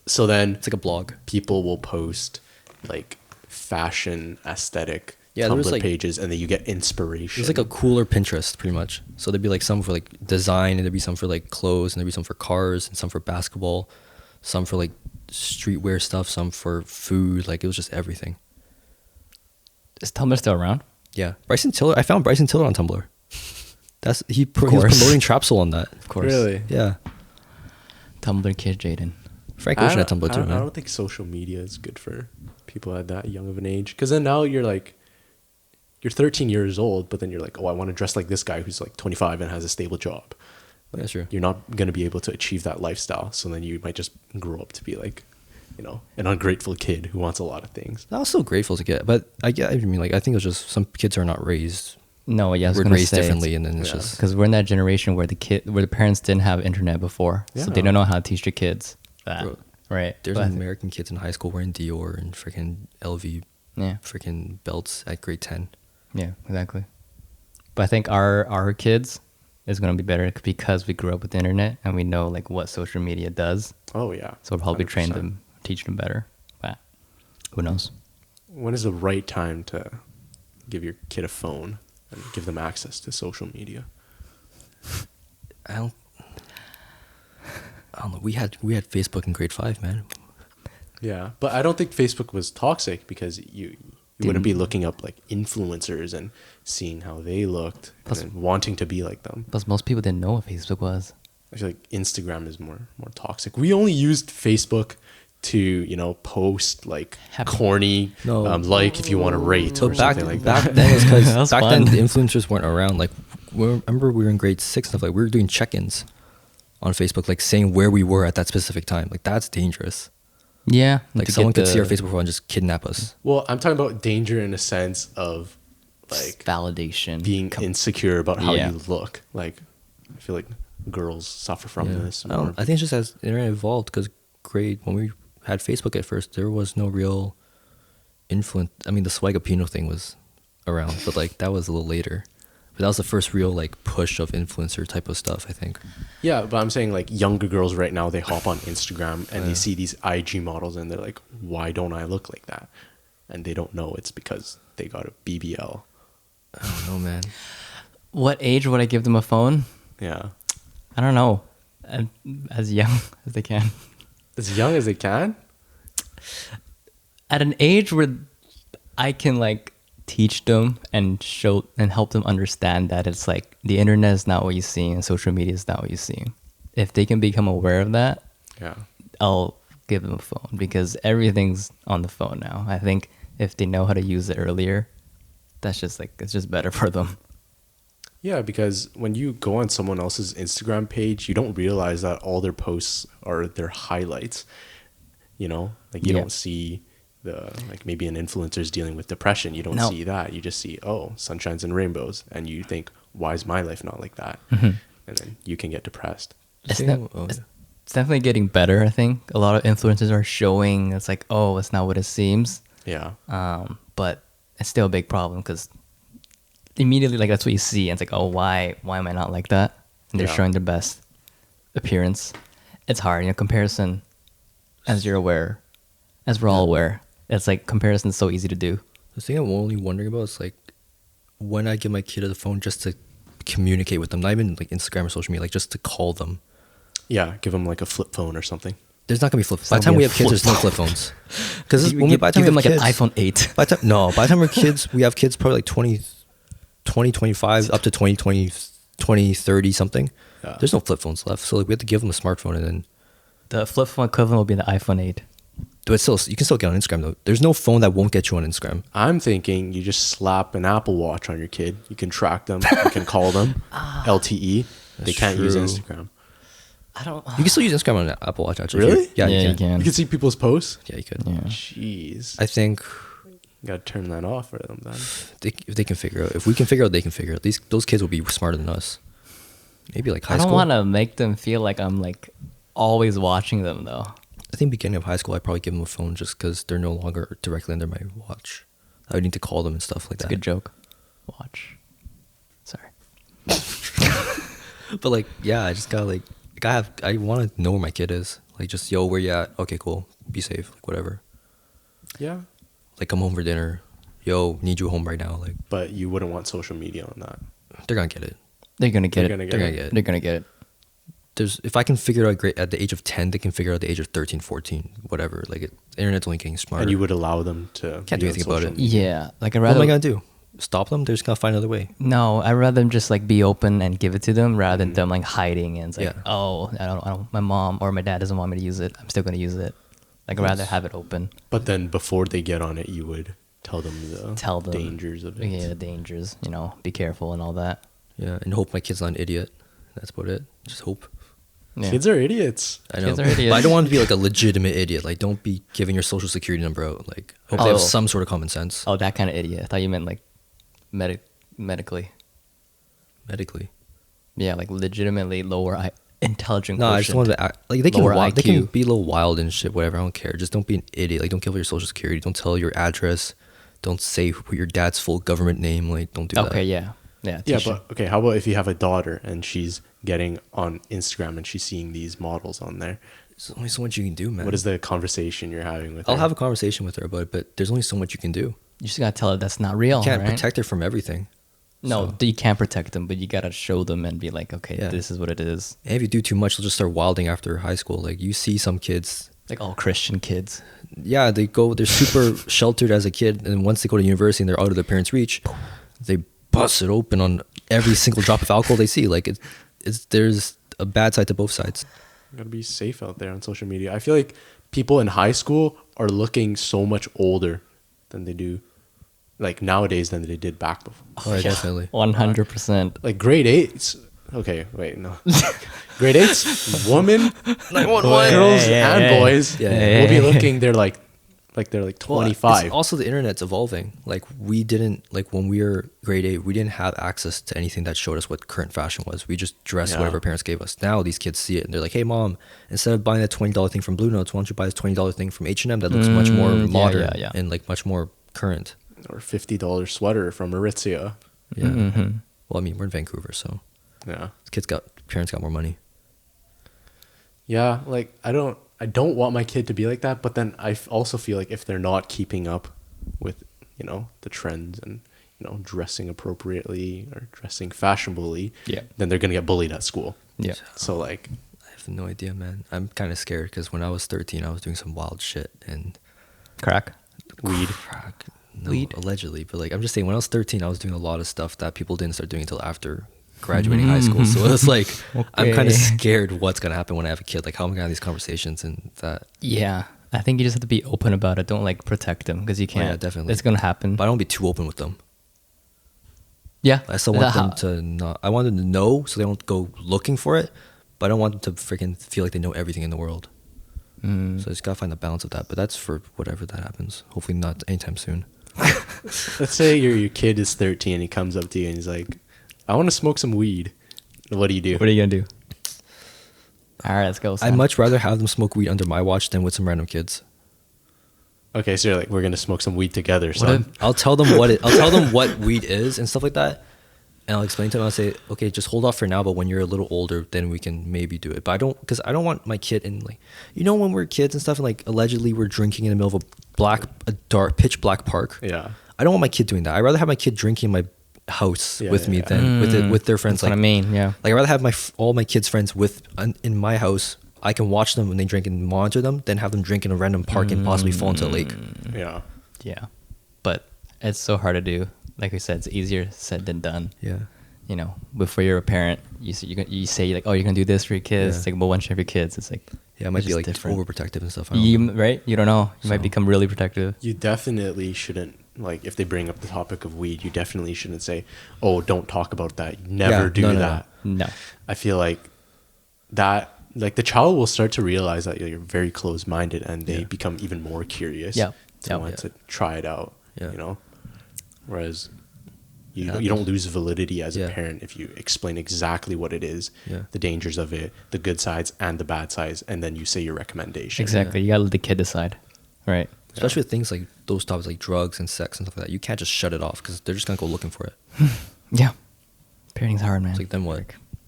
So then It's like a blog. people will post like fashion aesthetic Yeah, there was, Tumblr like- pages and then you get inspiration. It's like a cooler Pinterest, pretty much. So there'd be like some for like design, and there'd be some for like clothes, and there'd be some for cars, and some for basketball, some for like streetwear stuff, some for food. Like it was just everything. Is Tumblr still around? Yeah, Bryson Tiller. I found Bryson Tiller on Tumblr. He was course. promoting Trap Soul on that. Of course. Really? Yeah, Tumblr kid Jaden. Frank I Ocean had don't- Tumblr I too, don't- I man. don't think social media is good for people at that young of an age. Because then now you're like, you're 13 years old, but then you're like, oh, I want to dress like this guy who's like 25 and has a stable job. That's true. You're not going to be able to achieve that lifestyle. So then you might just grow up to be like, you know, an ungrateful kid who wants a lot of things. I was still grateful to get, but I mean, like I think it was just some kids are not raised. No, yeah, I was We're gonna raised say differently, and then it's yeah. just because we're in that generation where the parents didn't have internet before, so they Yeah. don't know how to teach their kids that. Bro, Right. there's But I think- American kids in high school wearing Dior and freaking LV Yeah. freaking belts at grade 10. Yeah. Exactly. But I think our kids is gonna be better because we grew up with the internet and we know like what social media does. Oh, yeah. So we'll probably train 100%. them, teach them better. But who knows? When is the right time to give your kid a phone and give them access to social media? I don't know. We had Facebook in grade 5, man. Yeah, but I don't think Facebook was toxic because you wouldn't be looking up like influencers and seeing how they looked Plus- and then wanting to be like them. Plus, most people didn't know what Facebook was. I feel like Instagram is more toxic. We only used Facebook to, you know, post like Happy- corny No. like if you want to rate So or something like back that. then, it was That because was back then fun. the influencers weren't around. Like, remember we were in grade 6 and stuff. Like, we were doing check-ins on Facebook, like saying where we were at that specific time. Like, that's dangerous. Yeah. Like, to someone get could see our the Facebook profile and just kidnap us. Well, I'm talking about danger in a sense of like validation. being insecure about how Yeah. you look. Like, I feel like girls suffer from Yeah. this. I think it's just as the internet evolved, because when we had Facebook at first, there was no real influence. I mean, the Swagapino thing was around, but like that was a little later. But that was the first real like push of influencer type of stuff, I think. Yeah, but I'm saying like younger girls right now, they hop on Instagram and they see these IG models and they're like, why don't I look like that? And they don't know it's because they got a BBL. I don't know, man. What age would I give them a phone? Yeah. I don't know. As young as they can. As young as they can? At an age where I can like teach them and show and help them understand that it's like the internet is not what you see and social media is not what you see. If they can become aware of that, Yeah. I'll give them a phone because everything's on the phone now. I think if they know how to use it earlier, that's just like it's just better for them. Yeah, because when you go on someone else's Instagram page, you don't realize that all their posts are their highlights. You know, like you Yeah. don't see like maybe an influencer's dealing with depression. You don't No. see that. You just see, oh, sunshines and rainbows. And you think, why is my life not like that? and then you can get depressed. It's, See, not- oh, it's, yeah. it's definitely getting better. I think a lot of influencers are showing it's like, oh, it's not what it seems. Yeah. But it's still a big problem because immediately, like, that's what you see, and it's like, oh, why am I not like that? And they're Yeah. showing their best appearance. It's hard, comparison, as you're aware, as we're all aware. It's like comparison's so easy to do. The thing I'm only wondering about is like when I give my kid a phone just to communicate with them, not even like Instagram or social media, like just to call them. Yeah. Give them like a flip phone or something. There's not gonna be flip. By the not time gonna we be a have kids, there's no flip flip phones. Because You by the time give them we like have an kids, iPhone 8. By the time we're kids, we have kids probably like 20, 25, up to 20, 30 something. Yeah. There's no flip phones left. So like we have to give them a smartphone and then The flip phone equivalent will be the iPhone 8. but still you can still get on Instagram though. There's no phone that won't get you on Instagram. I'm thinking you just slap an Apple Watch on your kid. You can track them. You can call them. LTE. They That's can't use true. Instagram. I don't. You can still use Instagram on an Apple Watch actually. Really? Yeah, Yeah, you can. You can see people's posts. Yeah, you could. Yeah. Jeez. I think You gotta turn that off for them then. if they can figure out, if we can figure out, they can figure out. Those kids will be smarter than us. Maybe like high I don't school. want to make them feel like I'm like always watching them though. I think beginning of high school, I'd probably give them a phone just because they're no longer directly under my watch. I would need to call them and stuff like It's a that. good joke. Watch. Sorry. But like, yeah, I just gotta like, I want to know where my kid is. Like, just yo, where you at? Okay, cool. Be safe. Like whatever. Yeah. Like, come home for dinner. Yo, need you home right now. Like, But you wouldn't want social media on that. they're gonna get it. They're gonna get They're it. gonna get They're gonna it. get it. They're gonna get it. If I can figure it out great at the age of 10, they can figure it out at the age of 13, 14, whatever. Like, the internet's only getting smarter. And you would allow them to Can't do be on anything about social it. media. Yeah. Like I what rather. am I gonna do? Stop them? They're just gonna find another way. No, I'd rather them just like be open and give it to them rather than them like hiding and it's like, Yeah. oh, I don't. My mom or my dad doesn't want me to use it. I'm still gonna use it. Like I'd rather have it open. But then before they get on it, you would tell them the Tell them dangers of it. Yeah, the dangers. Be careful and all that. Yeah, and hope my kid's not an idiot. That's about it. Just hope. Yeah. Kids are idiots. I know. Kids are But idiots. I don't want to be like a legitimate idiot. Like, don't be giving your social security number out. Like, hope they Oh. have some sort of common sense. Oh, that kind of idiot. I thought you meant like medically. Medically. Yeah, like legitimately lower intelligent. No, I just wanted to act like they can Lower wild, they can IQ. be a little wild and shit, whatever. I don't care. Just don't be an idiot. Like, don't give out your social security. Don't tell your address. Don't say your dad's full government name. Like, don't do that. Okay, yeah. Yeah, Yeah, teach them. but okay, how about if you have a daughter and she's getting on Instagram and she's seeing these models on there? There's only so much you can do, man. What is the conversation you're having with I'll her? have a conversation with her about it, but there's only so much you can do. You just gotta tell her that's not real. You can't right? protect her from everything. No, So- you can't protect them, but you gotta show them and be like, okay, Yeah. this is what it is. And if you do too much, they'll just start wilding after high school. Like, you see some kids, Like all Christian kids. yeah, they're super sheltered as a kid, and then once they go to university and they're out of their parents' reach, they bust it open on every single drop of alcohol they see. Like, there's a bad side to both sides. You gotta be safe out there on social media. I feel like people in high school are looking so much older than they do, like nowadays, than they did back before. Oh, yeah, definitely. 100%. Like grade 8s. Okay, wait, no. Grade 8s, women, girls Yeah, and yeah, boys yeah. will be looking. They're like they're like Well, 25. it's also, the internet's evolving. Like, we didn't, like, when we were grade 8, we didn't have access to anything that showed us what current fashion was. We just dressed Yeah. whatever our parents gave us. Now these kids see it and they're like, hey, mom, instead of buying that $20 thing from Blue Notes, why don't you buy this $20 thing from H&M that looks much more Yeah, modern yeah. and like much more current. Or $50 sweater from Aritzia. Yeah. Mhm. Well, I mean, we're in Vancouver, so Yeah. parents got more money. Yeah, like I don't want my kid to be like that, but then I also feel like if they're not keeping up with, the trends and, dressing appropriately or dressing fashionably, Yeah. then they're going to get bullied at school. Yeah. So like, I have no idea, man. I'm kind of scared because when I was 13, I was doing some wild shit and Crack. weed. crack. No, Weed? allegedly, but like I'm just saying, when I was 13, I was doing a lot of stuff that people didn't start doing until after graduating high school. So it's like I'm kind of Okay. scared what's gonna happen when I have a kid. Like, how am I gonna have these conversations and that? Yeah. I think you just have to be open about it. Don't like protect them because you can't. yeah, definitely. It's going to happen. But I don't be too open with them. Yeah. I still want them to not. I want them to know so they don't go looking for it. But I don't want them to freaking feel like they know everything in the world. Mm. So I just gotta find the balance of that. But that's for whatever that happens. Hopefully not anytime soon. Let's say your kid is 13 and he comes up to you and he's like, I want to smoke some weed. What do you do? What are you gonna do? All right, let's go. I'd Sam. much rather have them smoke weed under my watch than with some random kids. Okay, so you're like, we're gonna smoke some weed together, son. I'll tell them I'll tell them what weed is and stuff like that, and I'll explain to them. I'll say, okay, just hold off for now, but when you're a little older, then we can maybe do it. But because I don't want my kid in, like, when we're kids and stuff, and like allegedly we're drinking in the middle of a dark, pitch black park. Yeah. I don't want my kid doing that. I'd rather have my kid drinking in my house with me than with their friends. That's what I mean. Yeah. Like, I'd rather have all my kids' friends in my house. I can watch them when they drink and monitor them, than have them drink in a random park and possibly fall into a lake. Yeah. Yeah. But it's so hard to do. Like we said, it's easier said than done. Yeah. Before you're a parent, you say like, oh, you're gonna do this for your kids. Yeah. It's like, but once you have your kids, it's like, Yeah, it might it's be just like different. overprotective and stuff. I don't know. Right? You don't know. You might So- become really protective. You definitely shouldn't, like, if they bring up the topic of weed, you definitely shouldn't say, oh, don't talk about that. Never Yeah, do no. that. No. I feel like that, like, the child will start to realize that you're very closed-minded, and they Yeah. become even more curious Yeah. to Yeah. want to try it out, Yeah. Whereas you, Yeah, you don't lose validity as Yeah. a parent if you explain exactly what it is, Yeah. the dangers of it, the good sides and the bad sides, and then you say your recommendation. Exactly. You gotta let the kid decide. Right. Especially with things like those topics like drugs and sex and stuff like that. You can't just shut it off because they're just gonna go looking for it. Yeah. Parenting's hard, man. It's like, then what?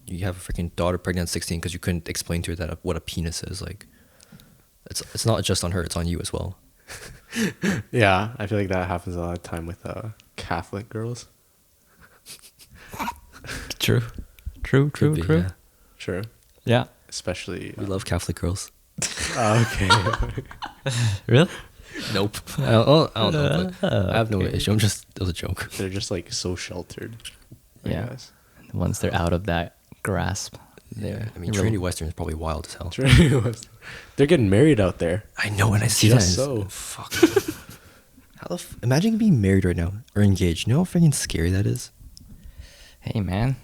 You have a freaking daughter pregnant at 16 because you couldn't explain to her that what a penis is. Like, it's not just on her; it's on you as well. Yeah, I feel like that happens a lot of time with Catholic girls. True. True. Could be, yeah. Sure. Yeah. Especially. We love Catholic girls. Okay. Really? Nope. I don't know. But I have no issue. It was a joke. They're just like so sheltered. I Yeah. guess. Once they're out of that grasp, Yeah, I mean, they're Trinity Western is probably wild as hell. They're getting married out there. I know, and I see Just that. so. Fuck. Imagine being married right now or engaged. You know how freaking scary that is. Hey, man,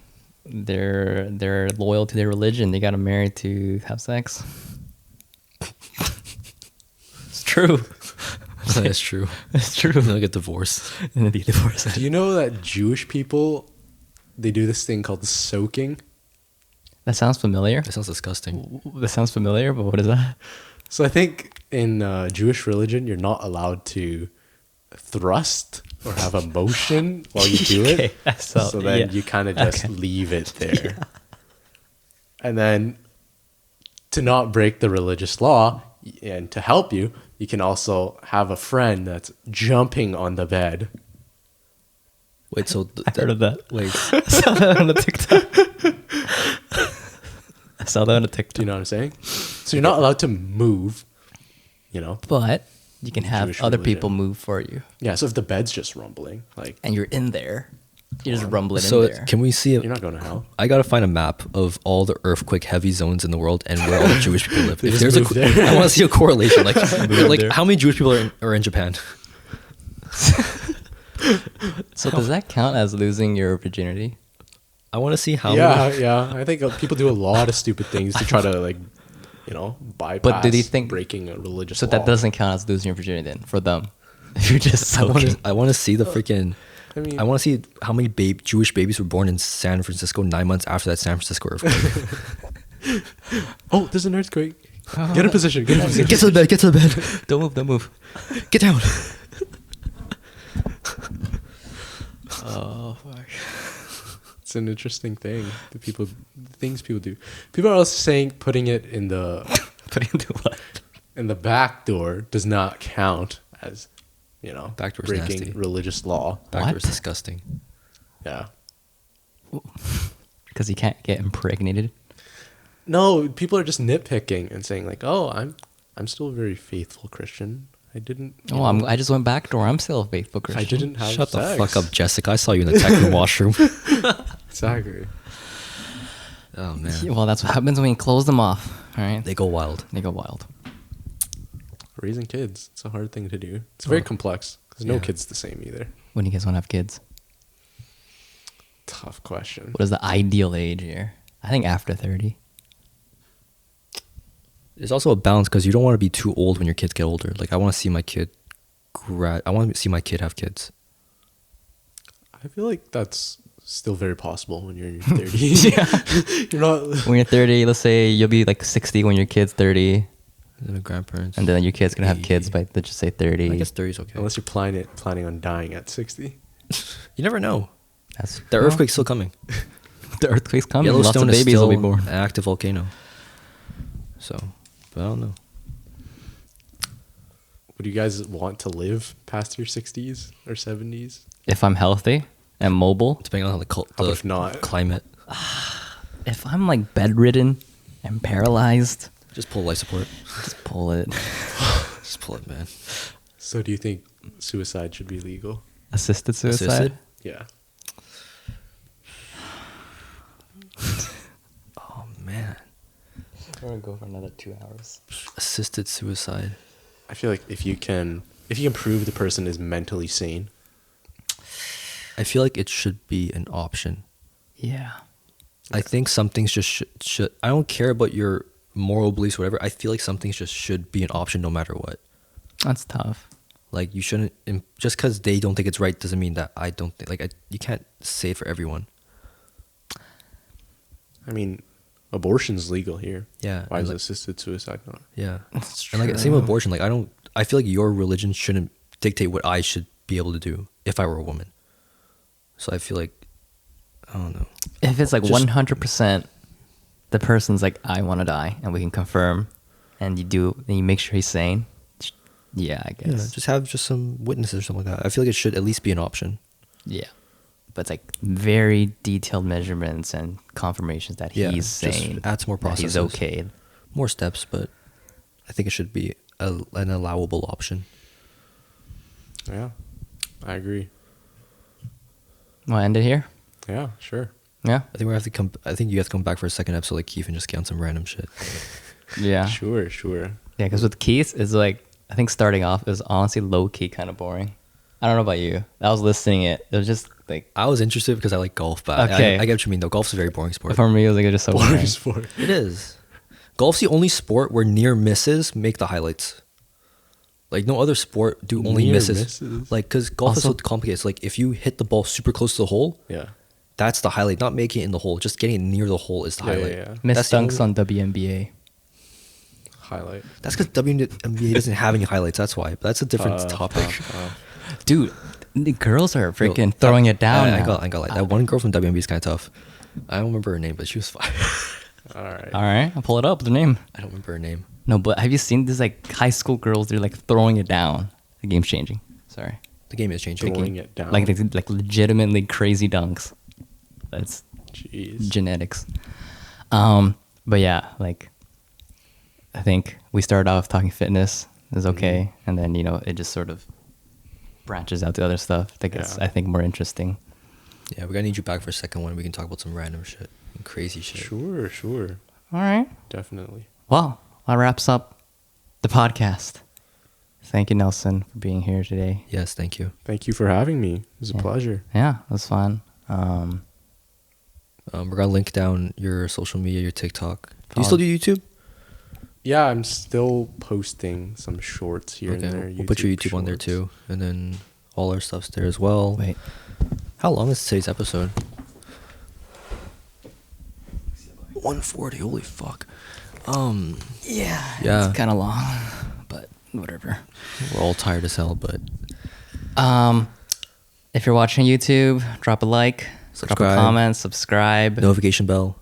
they're loyal to their religion. They got married to have sex. It's true. That's true. It's true. They'll get divorced. And then be divorced. Do you know that Jewish people, they do this thing called soaking? That sounds familiar. That sounds disgusting. That sounds familiar, but what is that? So I think in Jewish religion, you're not allowed to thrust or have emotion while you do it. Okay, So then you kind of just leave it there. And then to not break the religious law and to help you, you can also have a friend that's jumping on the bed. Wait, so I heard of that. Wait, I saw that on the TikTok. I saw that on a Do TikTok. you know what I'm saying? So you're not allowed to move, But you can have Jewish other religion. people move for you, Yeah, so if the bed's just rumbling, like, and you're in there. You just rumble it so in there. can we see it? you're not going to hell. I gotta find a map of all the earthquake heavy zones in the world and where all the Jewish people live. If just there's move there. I want to see a correlation. Like there. how many Jewish people are in Japan? So does that count as losing your virginity? I want to see how. Yeah, many, yeah. I think people do a lot of stupid things to try to, like, bypass do they think- breaking a religious So law. that doesn't count as losing your virginity then for them. If you're just soaking. I want to see the freaking. I mean- I want to see how many Jewish babies were born in San Francisco 9 months after that San Francisco earthquake. Oh, there's an earthquake. Get in position. Get in position. Get to the bed. Get to the bed. Don't move. Get down. Oh fuck. It's an interesting thing. Things people do. People are also saying putting it in the Putting into what? in the back door does not count as, Back door's breaking nasty. religious law. Backdoor is What? disgusting. Yeah. Because you can't get impregnated. No, people are just nitpicking and saying like, "Oh, I'm still a very faithful Christian. I didn't. I just went back door. I'm still a faithful Christian. I didn't have Shut the sex." fuck up, Jessica. I saw you in the tech room washroom. Exactly. Oh man, Yeah, well, that's what happens when you close them off. All right, they go wild. they go wild. Raising kids, it's a hard thing to do. It's very complex because no Yeah. kid's the same either. When you guys want to have kids, Tough question. what is the ideal age here? I think after 30. There's also a balance because you don't want to be too old when your kids get older. Like I want to see my kid I want to see my kid have kids. I feel like that's still very possible when you're in your 30s. Yeah. You're not. When you're 30, let's say you'll be like 60 when your kid's 30, And the grandparents. and then your kid's gonna have kids by, let's just say 30. I guess 30 is okay. Unless you're planning on dying at 60. You never know. That's The earthquake's still coming. The earthquake's coming. Lots of Yellowstone is babies still will be born. an active volcano. So, but I don't know. Would you guys want to live past your 60s or 70s? If I'm healthy and mobile, Depending on how How if not? climate. if I'm like bedridden and paralyzed, Just pull life support. just pull it. Just pull it, man. So do you think suicide should be legal? Assisted suicide. Assisted? Yeah. Oh, man. We're gonna go for another 2 hours. Assisted suicide. I feel like if you can prove the person is mentally sane, I feel like it should be an option. Yeah. I think some things just should. I don't care about your moral beliefs, whatever. I feel like some things just should be an option no matter what. That's tough. Like you shouldn't. Just because they don't think it's right doesn't mean that I don't think. Like you can't say it for everyone. I mean, abortion's legal here. Yeah. Why and is like- assisted suicide not? Yeah. That's And like same with abortion. Like I feel like your religion shouldn't dictate what I should be able to do if I were a woman. So I feel like I don't know. If it's like Just- 100%, the person's like, I want to die, and we can confirm, and you make sure he's sane. Yeah, I Yeah, guess. just have some witnesses or something like that. I feel like it should at least be an option. Yeah. But it's like very detailed measurements and confirmations that Yeah, he's just sane. add some more that he's processes. okay. More steps, but I think it should be an allowable option. Yeah, I agree. Want to end it here? Yeah, sure. Yeah. I think we have to come. I think you have to come back for a second episode like Keith and just get on some random shit. Yeah. Sure. Yeah, because with Keith, it's like, I think starting off is honestly low key kind of boring. I don't know about you. I was listening it. It was just like, I was interested because I like golf, but Okay. I get what you mean though. Golf's a very boring sport. for me, it was like, just so Boring boring. sport. It is. Golf's the only sport where near misses make the highlights. Like no other sport do only Near misses. misses? Like because golf is so Also- complicated. It's like if you hit the ball super close to the hole, Yeah. that's the highlight. Not making it in the hole, just getting it near the hole is the Yeah, highlight. yeah. Missed That's the dunks only- on WNBA. Highlight. That's because WNBA doesn't have any highlights. That's why. But that's a different topic. Dude, the girls are Yo, freaking throwing it down. I now. got like that one girl from WNBA is kind of tough. I don't remember her name, but she was fine. All right. All right, I'll pull it up. The name. I don't remember her name. No, but have you seen these like high school girls? They're like throwing it down. The game's changing. Sorry. The game is changing. Throwing it down. Like legitimately crazy dunks. That's Jeez. genetics. But yeah, like I think we started off talking fitness is okay, and then it just sort of branches out to other stuff that gets Yeah. I think more interesting. Yeah, we're gonna need you back for a second one. We can talk about some random shit and crazy shit. Sure. All right. Definitely. Well, that wraps up the podcast. Thank you, Nelson, for being here today. Yes, thank you. Thank you for having me. It was a Yeah. pleasure. Yeah, it was fun. We're gonna link down your social media, your TikTok. Do you Follow- still do YouTube? Yeah, I'm still posting some shorts here and there. We'll put your YouTube on there shorts. too, and then all our stuff's there as well. Wait. How long is today's episode? 140. Holy fuck. Yeah. Yeah. It's kind of long, but whatever. We're all tired as hell, but If you're watching YouTube, drop a like, drop a Subscribe. comment, subscribe. notification bell.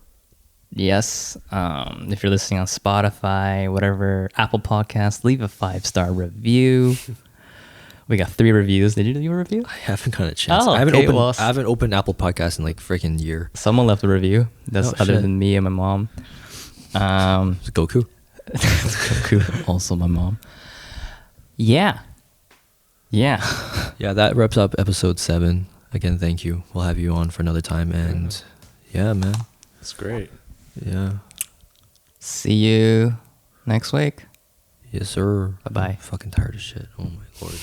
Yes. If you're listening on Spotify, whatever, Apple Podcasts, leave a 5-star review. We got 3 reviews. Did you do a review? I haven't got a chance. Oh, I haven't okay, opened. well, I haven't opened Apple Podcasts in like freaking year. Someone left a review. That's Oh, other shit. than me and my mom. Is it Goku? Goku, also my mom. Yeah. Yeah. Yeah, that wraps up episode 7. Again, thank you. We'll have you on for another time, and yeah, man. It's great. Yeah. See you next week. Yes, sir. Bye-bye. I'm fucking tired of shit. Oh my lord.